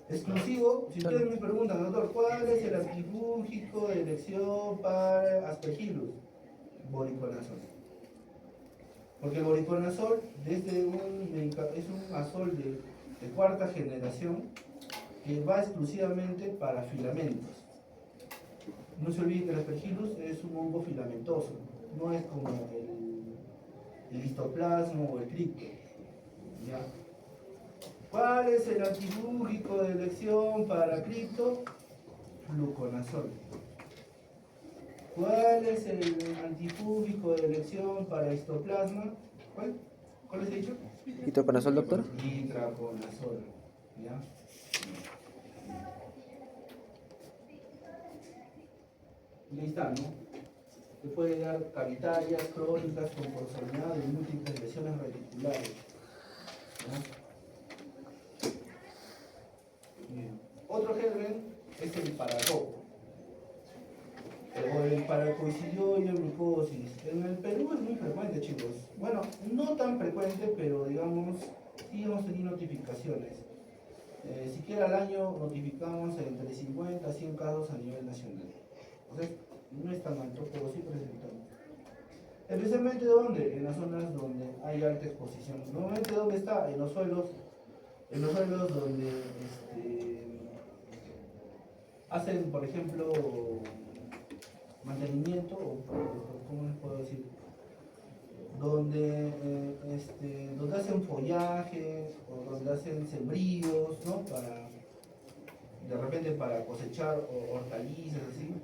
exclusivo, si ustedes me preguntan, doctor, ¿cuál es el antifúngico de elección para aspergillus? Voriconazol. Porque el voriconazol es un azol de cuarta generación que va exclusivamente para filamentos. No se olviden que el aspergillus es un hongo filamentoso, no es como el histoplasma o el cripto. ¿Ya? ¿Cuál es el antifúngico de elección para cripto? Fluconazol. ¿Cuál es el antifúngico de elección para histoplasma? ¿Cuál? ¿Cuál les he dicho? ¿Itraconazol, doctor? Itraconazol. ¿Ya? Y ahí está, ¿no? Te puede dar cavitarias, crónicas, con consolidado y múltiples lesiones reticulares. ¿No? Bien. Otro germen es el paracoco. O el paracoicidioide glucosis. En el Perú es muy frecuente, chicos. Bueno, no tan frecuente, pero digamos, sí hemos tenido notificaciones. Siquiera al año notificamos entre 50 a 100 casos a nivel nacional. Entonces, no es tan alto, pero sí presentamos. Especialmente ¿dónde? En las zonas donde hay alta exposición. Normalmente ¿dónde está? En los suelos donde hacen, por ejemplo, mantenimiento, o ¿cómo les puedo decir? Donde hacen follaje o donde hacen sembríos, ¿no? De repente para cosechar hortalizas, así.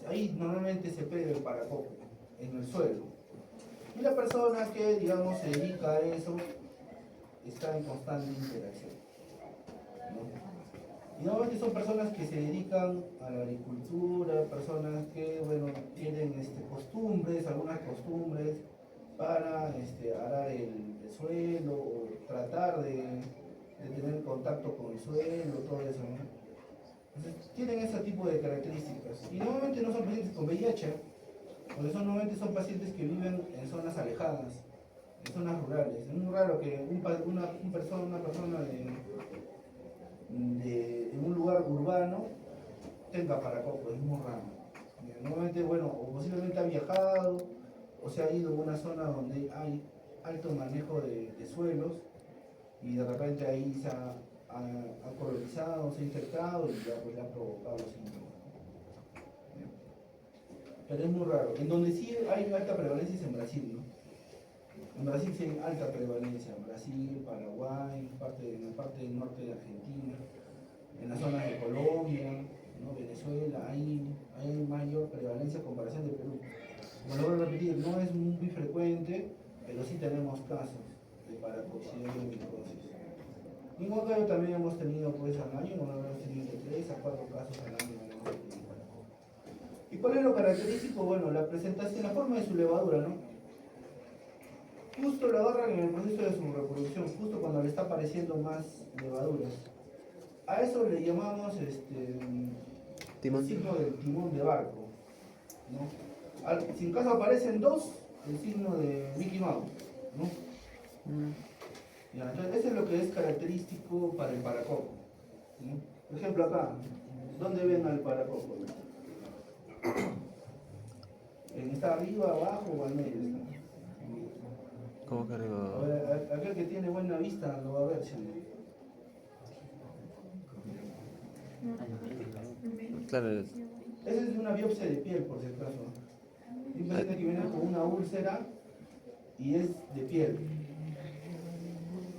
Ahí normalmente se pega el paracoco en el suelo. Y la persona que, digamos, se dedica a eso está en constante interacción, ¿no? Y normalmente son personas que se dedican a la agricultura, personas que, bueno, tienen algunas costumbres para arar el suelo o tratar de tener contacto con el suelo, todo eso, ¿no? Entonces, tienen ese tipo de características. Y normalmente no son pacientes con VIH, porque normalmente son pacientes que viven en zonas alejadas, en zonas rurales. Es muy raro que una persona en un lugar urbano tenga paracoco, es muy raro. Normalmente, bueno, o posiblemente ha viajado, o se ha ido a una zona donde hay alto manejo de suelos, y de repente ahí se ha colonizado, se ha infectado y ya pues le ha provocado los síntomas. Pero es muy raro. En donde sí hay alta prevalencia es en Brasil, ¿no? En Brasil sí hay alta prevalencia, Brasil, Paraguay, en la parte del norte de Argentina, en las zonas de Colombia, ¿no? Venezuela, hay mayor prevalencia en comparación de Perú. Como lo voy a repetir, no es muy frecuente, pero sí tenemos casos de paracoxidia y micosis. En Huancayo también hemos tenido pues al año, hemos tenido de 3 a 4 casos al año. ¿Y cuál es lo característico? Bueno, la presentación, la forma de su levadura, ¿no? Justo lo agarran en el proceso de su reproducción, justo cuando le está apareciendo más levaduras. A eso le llamamos Timón. el signo del timón de barco, ¿no? Si en caso aparecen dos, el signo de Mickey Mouse, ¿no? Ya, entonces, eso es lo que es característico para el paracoco, ¿no? Por ejemplo, acá, ¿dónde ven al paracoco? ¿Está arriba, abajo o al medio? ¿Cómo que A arriba? ver, aquel que tiene buena vista lo va a ver, ¿sí? Claro, Esa es una biopsia de piel, por si acaso. Hay un paciente que viene con una úlcera y es de piel.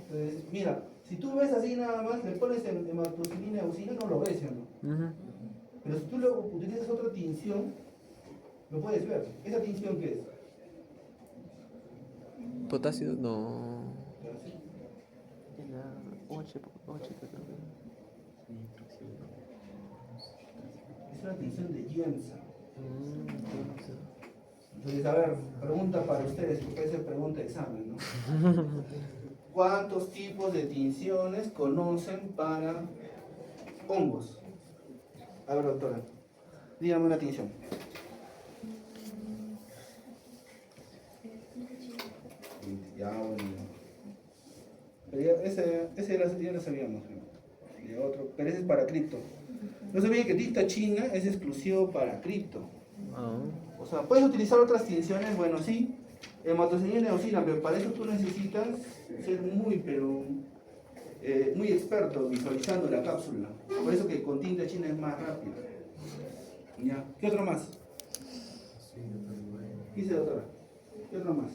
Entonces, mira, si tú ves así nada más, le pones hematoxilina y auxina, no lo ves, ¿sí o no? Pero si tú luego utilizas otra tinción, lo puedes ver. ¿Esa tinción qué es? potasio, no. ¿Sí? Es una tinción de Giemsa. Entonces, a ver, pregunta para ustedes, porque esa es pregunta de examen, ¿no? ¿Cuántos tipos de tinciones conocen para hongos? A ver, doctora, dígame una tinción. Ya, bueno. Pero ya lo sabíamos, ¿no? Y otro, pero ese es para cripto. No sabía que tinta china es exclusivo para cripto. O sea, puedes utilizar otras tinciones, bueno, sí, hematoxilina y eosina, pero para eso tú necesitas ser muy experto visualizando la cápsula. Por eso que con tinta china es más rápido. ¿Ya? ¿Qué otro más? ¿Qué dice, doctora? ¿Qué otro más?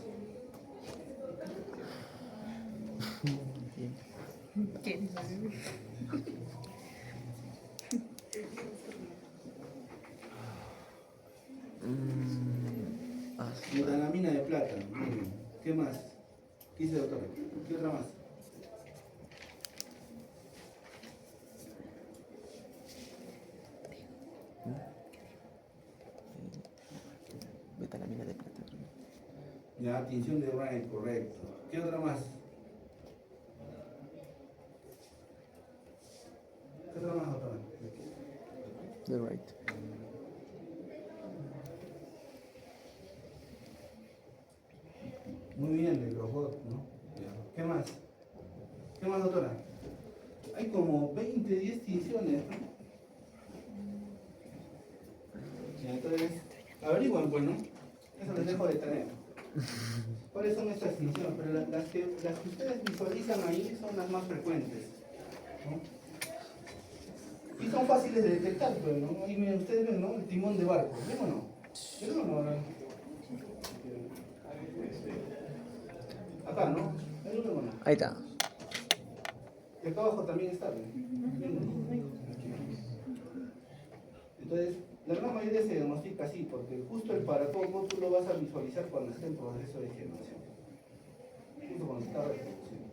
Metanamina de plata. Muy bien. ¿Qué más? ¿Qué dice, doctora? ¿Qué otra más? Betalamina de plata. Ya, tinción de Ryan, correcto. ¿Qué otra más? ¿Qué otra más, doctora? The right. Muy bien, el robot, ¿no? Ya. ¿Qué más? ¿Qué más, doctora? Hay como 20, 10 tinciones, ¿no? Ya, entonces, averigüen, pues, ¿no? Eso les dejo de tarea. ¿Cuáles son estas tinciones? Pero las que ustedes visualizan ahí son las más frecuentes, ¿no? Y son fáciles de detectar, pues, ¿no? Ahí miren, ustedes ven, ¿no? El timón de barco, ¿ven o no? ¿Ven o no? Acá, ¿no? ¿Ven o no? Ahí está. Y acá abajo también está, ¿ven? Entonces, la gran mayoría se diagnostica así, porque justo el paracoco tú lo vas a visualizar cuando esté en proceso de generación. Justo cuando está reproduciendo.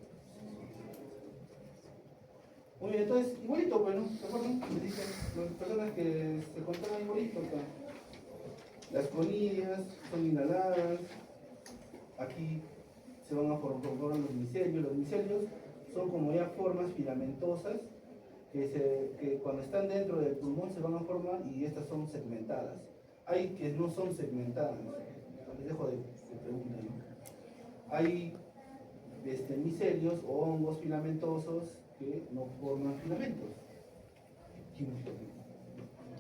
Muy bien, entonces, igualito, pues, ¿no? ¿Se acuerdan? Me dicen las personas que se controlan igualito, pues. Las conidias son inhaladas. Aquí se van a formar los micelios. Los micelios son como ya formas filamentosas que cuando están dentro del pulmón se van a formar y estas son segmentadas. Hay que no son segmentadas, les dejo de preguntar, ¿no? Hay micelios o hongos filamentosos que no forman filamentos.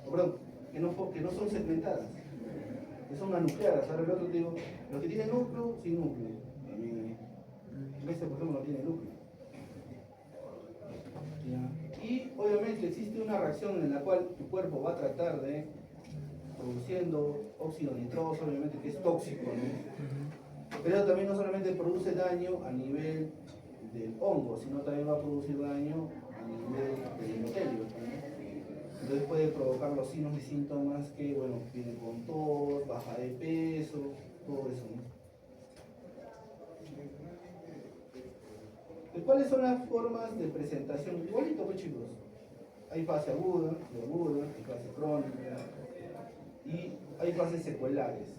O perdón, que no son segmentadas, que son anucleadas. Ahora el otro te digo, los que tienen núcleo, sin núcleo. También este, por ejemplo, no tiene núcleo. ¿Ya? Y obviamente existe una reacción en la cual tu cuerpo va a tratar de produciendo óxido nitroso, obviamente que es tóxico, ¿no? Pero también no solamente produce daño a nivel del hongo, sino también va a producir daño a nivel del endotelio, ¿no? Entonces puede provocar los signos y síntomas que, bueno, vienen con tos, baja de peso, todo eso, ¿no? ¿Cuáles son las formas de presentación? Igualito, pues chicos. Hay fase aguda, hay fase crónica y hay fases secuelares.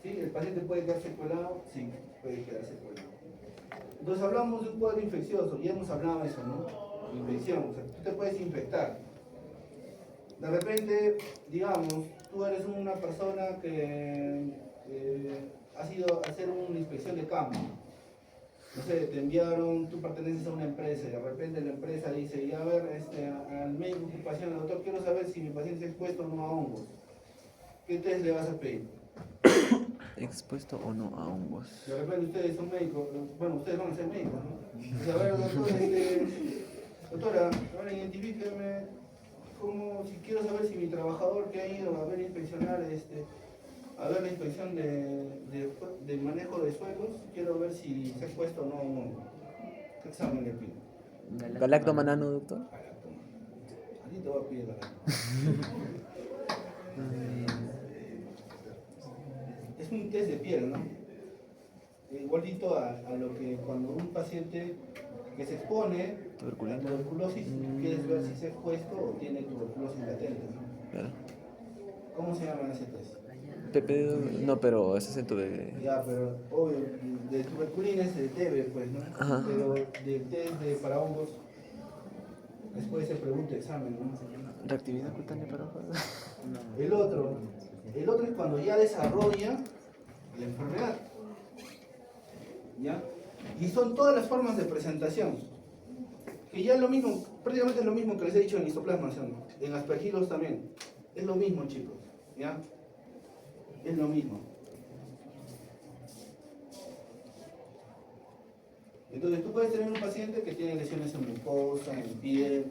¿Sí? ¿El paciente puede quedar secuelado? Sí, puede quedar secuelado. Entonces hablamos de un cuadro infeccioso, ya hemos hablado de eso, ¿no? Infección, o sea, tú te puedes infectar. De repente, digamos, tú eres una persona que has ido a hacer una inspección de campo. No sé, te enviaron, tú perteneces a una empresa y de repente la empresa dice, ya a ver, al médico ocupacional, doctor, quiero saber si mi paciente está expuesto o no a hongos. ¿Qué test le vas a pedir? ¿Expuesto o no a hongos? De repente ustedes son médicos, bueno, ustedes van a ser médicos, ¿no? O sea, a ver, doctor, doctora, ahora identifíqueme como si quiero saber si mi trabajador que ha ido a ver inspeccionar a ver la inspección de manejo de suelos, quiero ver si se ha expuesto o no a un hongo. ¿Qué examen le pido? ¿Galactomanano, doctor? A ti te voy a pedir galactoma. Es un test de piel, ¿no? Igualito a lo que cuando un paciente que se expone a tuberculosis, quieres ver si se ha expuesto o tiene tuberculosis latente, ¿no? Claro. ¿Cómo se llama ese test? PP, no, pero es acento de... Ya, pero obvio, de tuberculina es el TB, pues, ¿no? Ajá. Pero del test para hongos, después se pregunta examen, ¿no? ¿Reactividad cutánea para ojos? El otro es cuando ya desarrolla la enfermedad, ¿ya? Y son todas las formas de presentación, que ya es lo mismo, prácticamente es lo mismo que les he dicho en histoplasma, ¿no? En aspergilos también, es lo mismo, chicos, ¿ya? Es lo mismo. Entonces tú puedes tener un paciente que tiene lesiones en mucosa, en piel,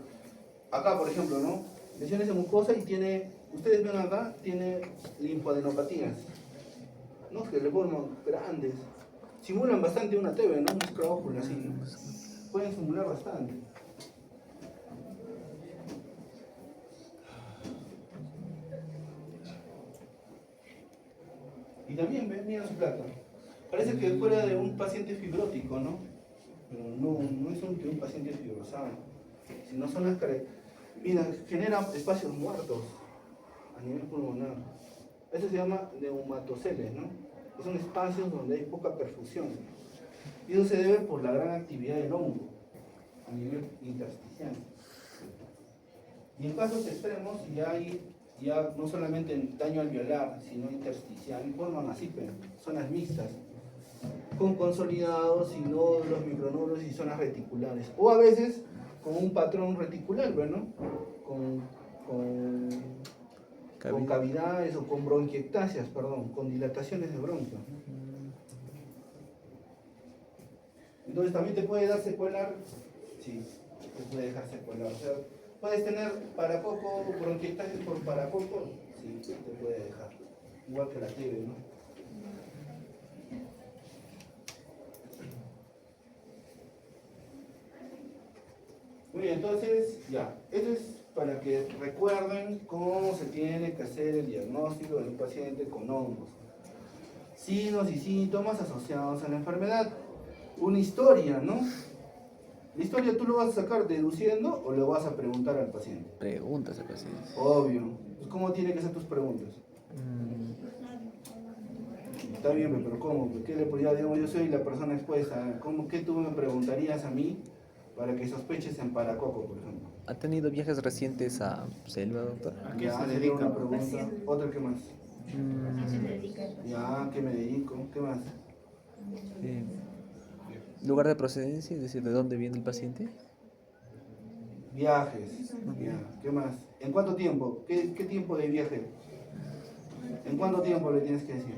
acá por ejemplo, ¿no? Lesiones en mucosa y tiene, ustedes ven acá, tiene linfadenopatías, ¿no? Que le forman grandes, simulan bastante una TB, ¿no? Un escroóculo así, ¿no? Pueden simular bastante. Y también, ven, mira su placa. Parece que fuera de un paciente fibrótico, ¿no? Pero no es un paciente fibrosado, sino son las características. Mira, genera espacios muertos a nivel pulmonar. Eso se llama neumatoceles, ¿no? Son espacios donde hay poca perfusión. Y eso se debe por la gran actividad del hongo a nivel intersticial. Y en casos extremos ya hay no solamente daño alveolar, sino intersticial, y forman así, zonas mixtas, con consolidados y nódulos, micronódulos y zonas reticulares. O a veces con un patrón reticular, ¿no? Con cavidades o con bronquiectasias, perdón, con dilataciones de bronquio. Entonces también te puede dar secuelar, sí, te puede dejar secuelar. O sea, puedes tener paracoco, bronquiectasis por paracoco, sí, te puede dejar. Igual que la TB, ¿no? Muy bien, entonces, ya, esto es para que recuerden cómo se tiene que hacer el diagnóstico de un paciente con hongos. Signos y síntomas asociados a la enfermedad. Una historia, ¿no? La historia tú lo vas a sacar deduciendo o lo vas a preguntar al paciente. Preguntas al paciente. Obvio. Pues, ¿cómo tienen que ser tus preguntas? Está bien, pero ¿cómo? ¿Qué le podría, digamos, yo soy la persona expuesta? ¿Qué tú me preguntarías a mí para que sospeches en paracoco, por ejemplo. ¿Ha tenido viajes recientes a selva, doctor? ¿A qué Ya se sería una dedica? pregunta. Otra, ¿qué más? Ya, ¿qué me dedico? ¿Qué más? Eh, ¿Lugar de procedencia? Es decir, ¿de dónde viene el paciente? Viajes. Ya, ¿qué más? ¿En cuánto tiempo? ¿Qué tiempo de viaje? ¿En cuánto tiempo le tienes que decir?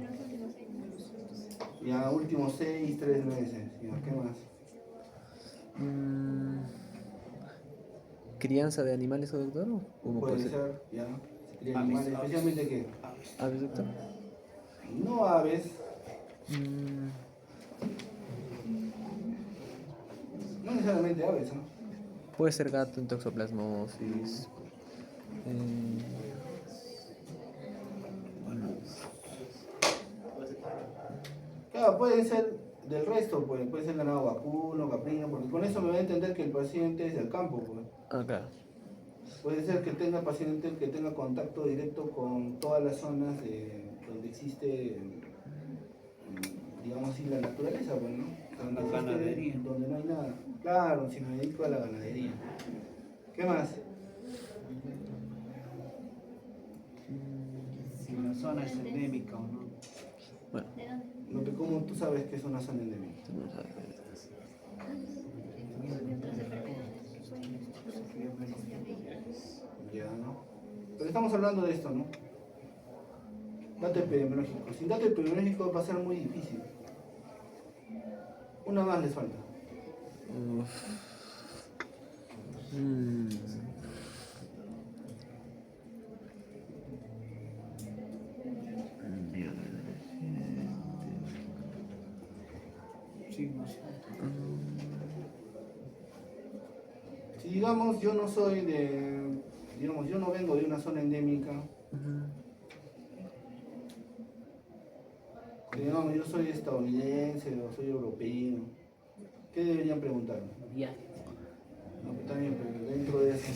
Ya, últimos 6, 3 meses. Ya, ¿qué más? Mm, ¿Crianza de animales, doctor? ¿Cómo puede Puede ser? ser, ya. Si cría animales, especialmente qué. ¿Aves, doctor? No aves, Mm, no necesariamente aves, ¿no? puede ser gato en toxoplasmosis. Eh, Claro, puede ser del resto, pues, puede ser ganado vacuno, caprino, porque con eso me va a entender que el paciente es del campo, pues. claro. Puede ser que tenga paciente que tenga contacto directo con todas las zonas donde existe, digamos así, la naturaleza, pues, ¿no? Donde La existe- ganadería. Donde no hay nada. Claro, si me dedico a la ganadería. ¿Qué más? Si la zona es endémica o no. Bueno, ¿Cómo tú sabes que es una zona endémica? tú no sabes. Ya, ¿no? Pero estamos hablando de esto, ¿no? Dato epidemiológico. Sin dato epidemiológico va a ser muy difícil. Una más les falta. Uf. Mm, Sí, no sé. Si digamos yo no soy de, digamos yo no vengo de una zona endémica, ujú. digamos yo soy estadounidense o soy europeo, ¿qué deberían preguntarme? No, pero también, pero dentro de eso,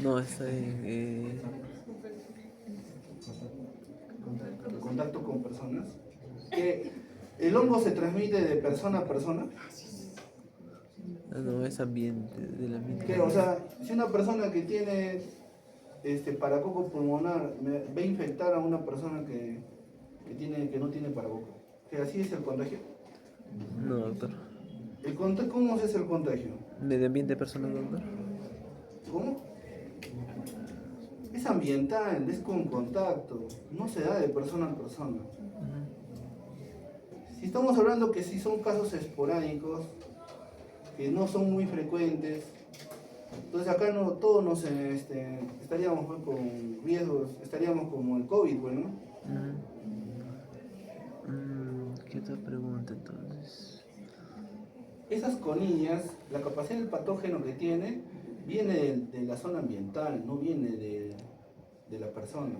No, está el contacto con personas, que el hongo se transmite de persona a persona, no, es ambiente, del ambiente. que, o sea, si una persona que tiene paracoco pulmonar va a infectar a una persona que no tiene paracoco, que así es el contagio. No, doctor. ¿Cómo es el contagio? ¿Medio ambiente personal, doctor? ¿Cómo? Es ambiental, es con contacto, no se da de persona a persona. Si estamos hablando que si son casos esporádicos, que no son muy frecuentes, entonces acá no todos estaríamos pues, con riesgos, estaríamos como el COVID, bueno. ¿Qué otra pregunta entonces? Esas conillas, la capacidad del patógeno que tiene, viene de la zona ambiental, no viene de la persona.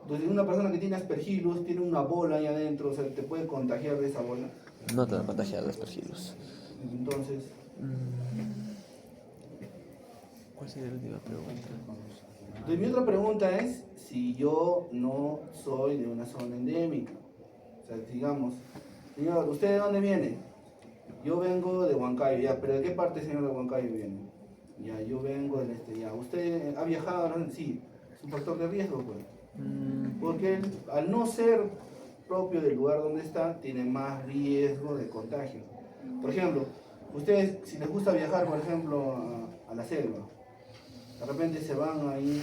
Entonces una persona que tiene aspergillus tiene una bola ahí adentro, o sea, te puede contagiar de esa bola. No te va a contagiar de aspergillus. Entonces, ¿Cuál sería la última pregunta? entonces mi otra pregunta es si yo no soy de una zona endémica. O sea, digamos, señor, ¿usted de dónde viene? Yo vengo de Huancayo, ya, pero ¿de qué parte, señor, de Huancayo viene? Ya, yo vengo del ya. ¿Usted ha viajado? Sí, es un factor de riesgo, pues. Porque él, al no ser propio del lugar donde está, tiene más riesgo de contagio. Por ejemplo, ustedes, si les gusta viajar, por ejemplo, a la selva, de repente se van ahí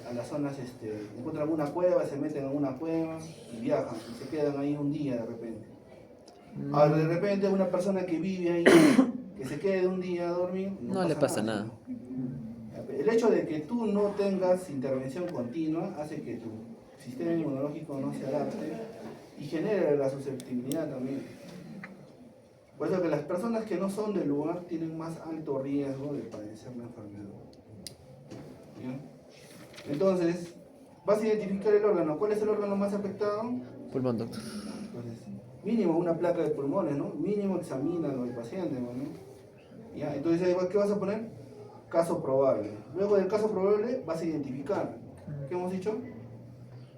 a las zonas, encuentran alguna cueva, se meten en una cueva y viajan, y se quedan ahí un día de repente. Ahora, de repente una persona que vive ahí, que se quede un día a dormir, No le pasa nada. El hecho de que tú no tengas intervención continua hace que tu sistema inmunológico no se adapte y genere la susceptibilidad también. Por eso que las personas que no son del lugar tienen más alto riesgo de padecer la enfermedad. ¿Bien? Entonces, vas a identificar el órgano. ¿Cuál es el órgano más afectado? Pulmón, doctor. Entonces, mínimo una placa de pulmones, ¿no? Mínimo examínalo al paciente, ¿no? ¿Ya? Entonces, ¿qué vas a poner? Caso probable. Luego del caso probable vas a identificar. ¿Qué hemos dicho?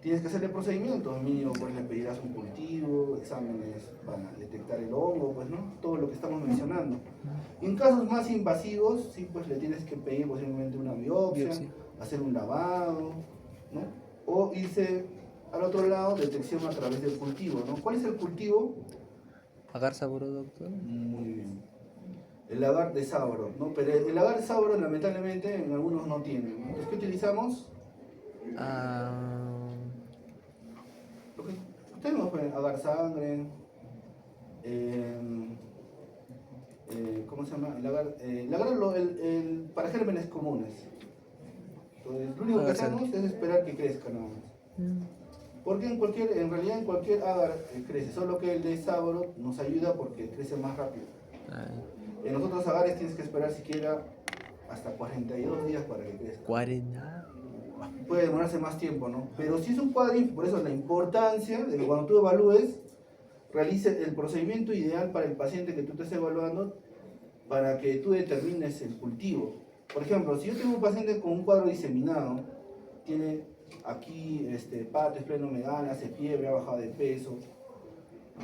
tienes que hacerle procedimientos, mínimo pues le pedirás un cultivo, exámenes para detectar el hongo, pues no, todo lo que estamos mencionando. Y en casos más invasivos, sí, pues le tienes que pedir posiblemente una biopsia, hacer un lavado, ¿no? O irse al otro lado, detección a través del cultivo, ¿no? ¿Cuál es el cultivo? ¿Agar sabor, doctor? Muy bien. El agar de sabro, ¿no? Pero el agar de sabro lamentablemente en algunos no tienen, ¿no? Entonces, ¿qué utilizamos? Ah, Lo que tenemos, pues, agar sangre, ¿cómo se llama? El agar para gérmenes comunes. Entonces, lo único que agar hacemos sangre. es esperar que crezca nada más. Porque en realidad en cualquier agar crece, solo que el de sabro nos ayuda porque crece más rápido. En los otros agares tienes que esperar siquiera hasta 42 días para que crezca. 40. Puede demorarse más tiempo, ¿no? Pero si es un cuadril, por eso la importancia de que cuando tú evalúes, realice el procedimiento ideal para el paciente que tú estés evaluando para que tú determines el cultivo. Por ejemplo, si yo tengo un paciente con un cuadro diseminado, tiene aquí pato, esplenomegalia, hace fiebre, ha bajado de peso,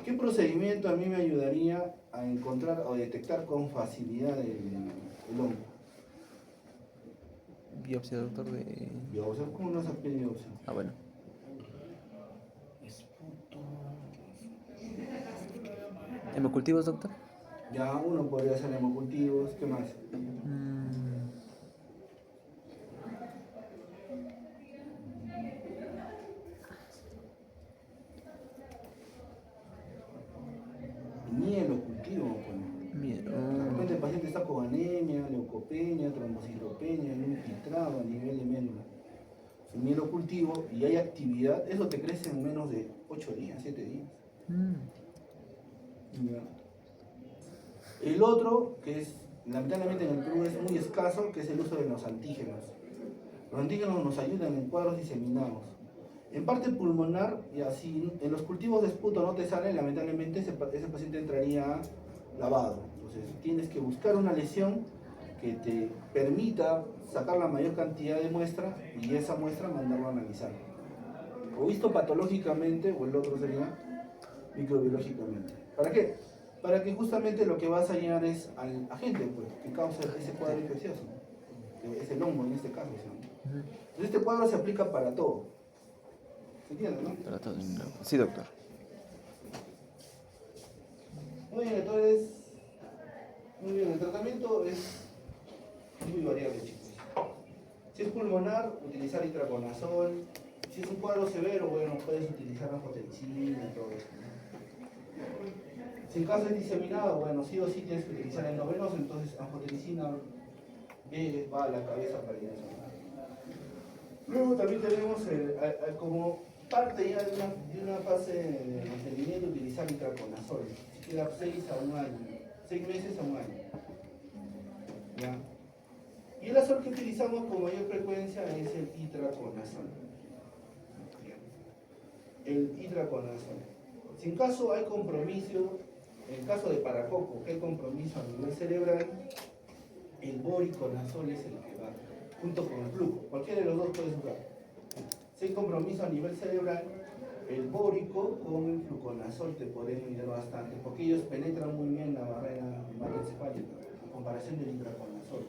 ¿qué procedimiento a mí me ayudaría a encontrar o detectar con facilidad el hongo? Biopsia, doctor, de... Biopsia, ¿cómo no se pide biopsia? Ah, bueno. ¿Hemocultivos, doctor? Ya uno podría hacer hemocultivos, ¿qué más? Mielocultivo, pues. Miedo. De repente el paciente está con anemia, leucopenia, trombocitopenia, un infiltrado a nivel de médula. El mielocultivo y hay actividad, eso te crece en menos de 8 días, 7 días. Ya. El otro, que es lamentablemente en el Perú es muy escaso, que es el uso de los antígenos. Los antígenos nos ayudan en cuadros diseminados. En parte pulmonar, y así en los cultivos de esputo no te sale, lamentablemente ese paciente entraría lavado. Entonces tienes que buscar una lesión que te permita sacar la mayor cantidad de muestra y esa muestra mandarlo a analizar. O visto patológicamente, o el otro sería microbiológicamente. ¿Para qué? Para que justamente lo que vas a hallar es al agente pues, que causa ese cuadro infeccioso, que es el hongo en este caso. ¿Sí? Entonces este cuadro se aplica para todo. ¿Se entiende, no? Para todo. Sí, doctor. Muy bien, entonces, el tratamiento es muy variable, chicos. Si es pulmonar, utilizar itraconazol. Si es un cuadro severo, bueno, puedes utilizar anfotericina y todo eso. Si en caso es diseminado, bueno, sí o sí tienes que utilizar endovenoso, entonces anfotericina va a la cabeza para ir a eso. Luego también tenemos como parte ya de una fase de mantenimiento utilizar itraconazol, siquiera 6 a un año, 6 meses a un año. ¿Ya? Y el azol que utilizamos con mayor frecuencia es el itraconazol. El itraconazol. Si en caso hay compromiso, en el caso de paracoco, que hay compromiso a nivel cerebral, el boriconazol es el que va, junto con el flujo. Cualquiera de los dos puede usar. Si hay compromiso a nivel cerebral, el bórico con el fluconazol te pueden ayudar bastante, porque ellos penetran muy bien la barrera hematoencefálica, en comparación del itraconazol.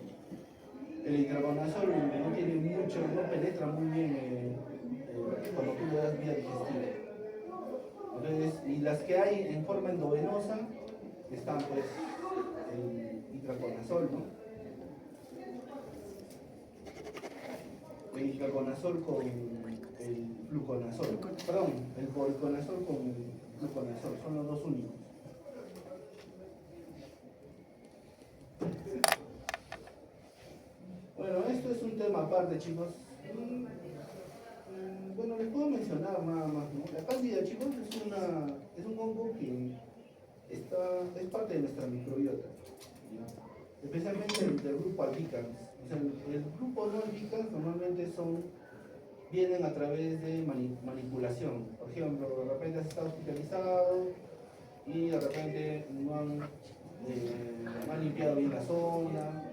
El itraconazol no tiene mucho, no penetra muy bien cuando tú le das vía digestiva. Entonces, y las que hay en forma endovenosa están pues el itraconazol, ¿no? El itraconazol con el fluconazol, perdón, el boriconazol con el fluconazol, son los dos únicos. Bueno, esto es un tema aparte, chicos. Bueno, les puedo mencionar nada más, ¿no? La cándida, chicos, es un hongo que es parte de nuestra microbiota, ¿ya? Especialmente del grupo albicans. O sea, el grupo no albicans normalmente vienen a través de manipulación. Por ejemplo, de repente has estado hospitalizado y de repente no han limpiado bien la zona,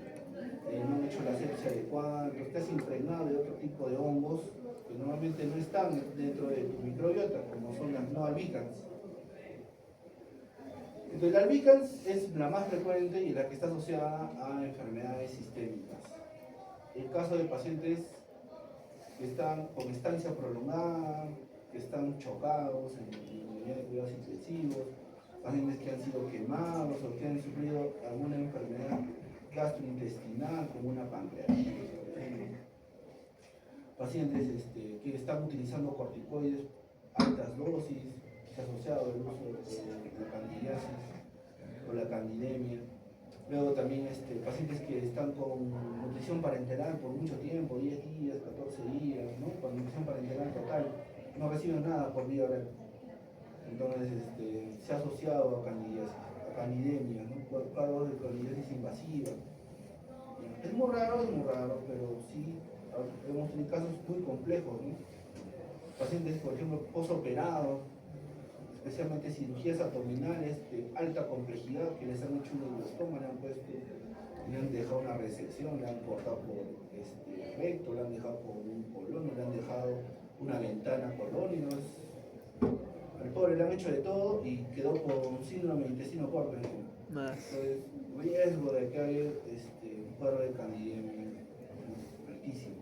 no han hecho la asepsia adecuada, entonces te has impregnado de otro tipo de hongos que que normalmente no están dentro de tu microbiota, como son las no albicans. Entonces la albicans es la más frecuente y la que está asociada a enfermedades sistémicas. El caso de pacientes que están con estancia prolongada, que están chocados en unidad de cuidados intensivos, pacientes que han sido quemados o que han sufrido alguna enfermedad gastrointestinal como una pancreatitis, por ejemplo. Pacientes que están utilizando corticoides altas dosis, asociado al uso de la candidiasis o la candidemia. Luego también pacientes que están con nutrición parenteral por mucho tiempo, 10 días, 14 días, ¿no? Con nutrición parenteral total, no reciben nada por vía oral. Entonces se ha asociado a candidiasis, a candidemia, ¿no? Por cuadros de candidiasis invasiva. Es muy raro, pero sí hemos tenido casos muy complejos, ¿no? Pacientes, por ejemplo, posoperados, especialmente cirugías abdominales de alta complejidad que les han hecho un ureostoma, le han puesto, le han dejado una resección, le han cortado por recto, le han dejado por un colon, le han dejado una ventana colónica. Al pobre le han hecho de todo y quedó con síndrome de intestino corto. Más. Entonces, riesgo de que haya un cuadro de candidemia altísimo.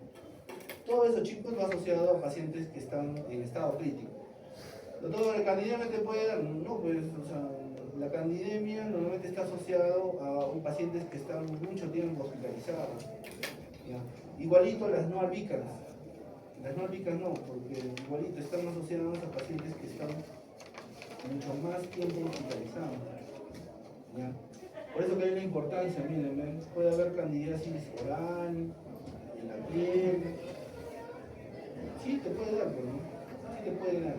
Todo eso, chicos, va asociado a pacientes que están en estado crítico. Doctor, ¿la candidemia te puede dar? No, pues, o sea, la candidemia normalmente está asociado a pacientes que están mucho tiempo hospitalizados. ¿Ya? Igualito las no albícanas. Las no albícanas no, porque igualito están asociadas a pacientes que están mucho más tiempo hospitalizados. ¿Ya? Por eso que hay una importancia, miren, ¿ven? Puede haber candidiasis oral, en la piel. Sí, te puede dar, pero no. Sí te puede dar.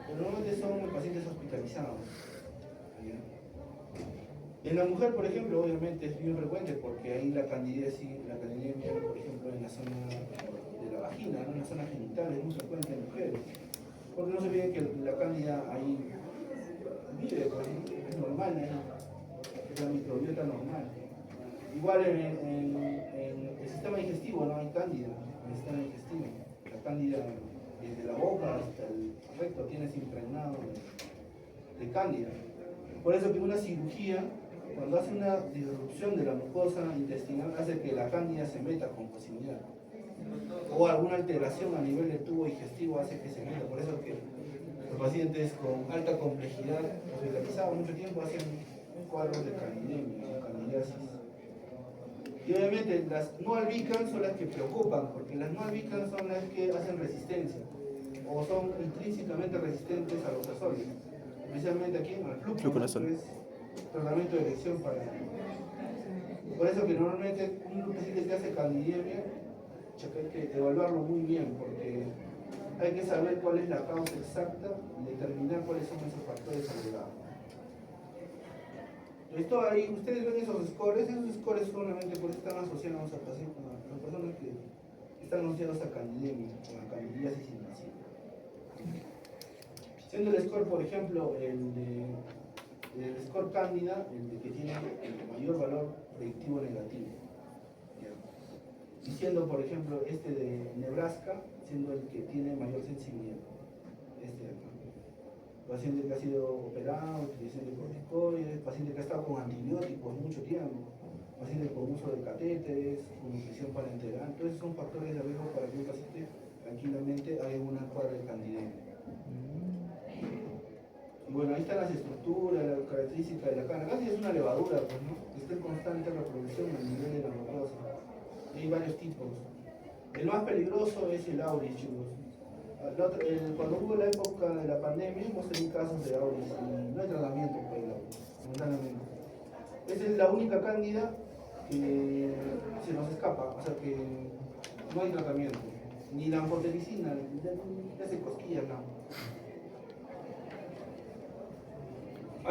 Pero normalmente son pacientes hospitalizados. En la mujer, por ejemplo, obviamente es bien frecuente porque ahí la candidiasis, la candidemia, por ejemplo, en la zona de la vagina, ¿no? En la zona genital, es muy frecuente en mujeres. Porque no se olviden que la cándida ahí vive, pues, es normal, es la microbiota normal. Igual en el sistema digestivo no hay cándida, en el sistema digestivo. La cándida desde la boca hasta el recto tienes impregnado de cándida. Por eso que una cirugía, cuando hace una disrupción de la mucosa intestinal, hace que la cándida se meta con facilidad. O alguna alteración a nivel del tubo digestivo hace que se meta. Por eso que los pacientes con alta complejidad, hospitalizados mucho tiempo, hacen cuadros de candidemia, candidiasis. Y obviamente las no albicans son las que preocupan, porque las no albicans son las que hacen resistencia o son intrínsecamente resistentes a los azoles, especialmente aquí en el fluconazol, que es tratamiento de elección para. Por eso que normalmente un paciente que hace candidemia hay que evaluarlo muy bien, porque hay que saber cuál es la causa exacta y determinar cuáles son esos factores agregados. Esto ahí, ustedes ven esos scores solamente por están asociados a pacientes, a las personas que están asociadas a candidemia, a candidiasis invasiva. Siendo el score, por ejemplo, el score cándida, el de que tiene el mayor valor predictivo negativo. Y siendo, por ejemplo, este de Nebraska, siendo el que tiene mayor sensibilidad. Este de acá. Paciente que ha sido operado, utilización de corticoides, paciente que ha estado con antibióticos mucho tiempo, paciente con uso de catéteres, con nutrición parenteral. Entonces son factores de riesgo para que un paciente tranquilamente haga una cuadra de candidemia. Y bueno, ahí están las estructuras, la característica de la cara. Casi es una levadura, pues, ¿no? Que está en constante reproducción a nivel de la mucosa. Hay varios tipos. El más peligroso es el auris, chicos. Cuando hubo la época de la pandemia, hemos tenido casos de auris y no hay tratamiento para el auris, momentáneamente. Esa es la única cándida que se nos escapa, o sea que no hay tratamiento. Ni la amphotericina, ya se cosquillas, no.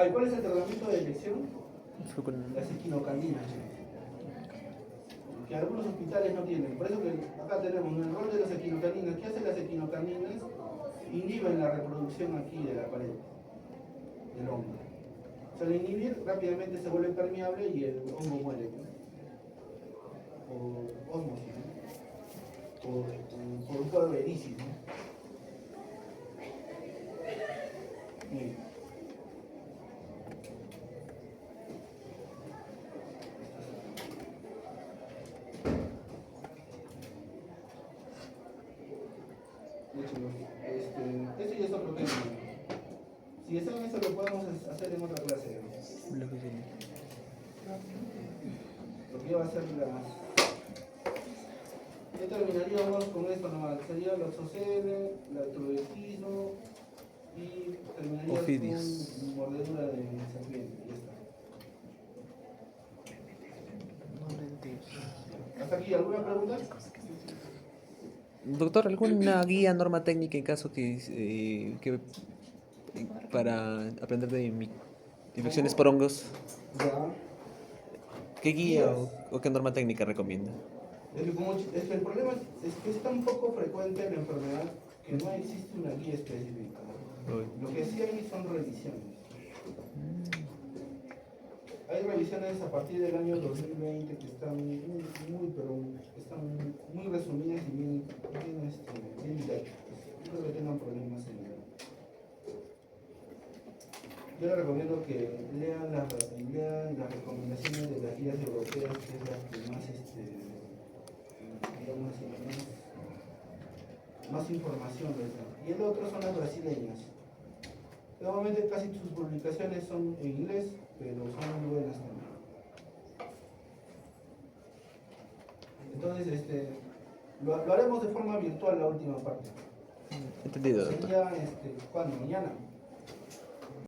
¿Y cuál es el tratamiento de elección? Las equinocandinas, que algunos hospitales no tienen. Por eso que acá tenemos el rol de las equinocaninas. ¿Qué hacen las equinocaninas? Inhiben la reproducción aquí de la pared del hongo. O sea, al inhibir rápidamente se vuelve permeable y el hongo muere. O osmosis. por un cuadro de Isis, ¿no? Muy bien. De hecho, este ya es otro tema. Si desean eso lo podemos hacer en otra clase. Lo que iba a ser ya terminaríamos con esto nomás. Sería la OCL, la autodetismo y terminaría Ofidios. con mordedura de serpiente. Ya está. ¿Hasta aquí alguna pregunta? Doctor, ¿alguna guía, norma técnica en caso para aprender de infecciones por hongos? Ya. ¿Qué guía o qué norma técnica recomienda? Es que el problema es que es tan poco frecuente la enfermedad que no existe una guía específica. Lo que sí hay son revisiones. Hay revisiones a partir del año 2020 que están están muy resumidas y bien didácticas. No creo que tengan problemas en ello. Yo les recomiendo que lean las recomendaciones de las guías europeas, que es la que más, digamos así, más información les da. Y el otro son las brasileñas. Normalmente casi sus publicaciones son en inglés, pero son muy buenas también. Entonces, lo haremos de forma virtual la última parte. Entendido, doctor. Sería, ¿cuándo? Mañana.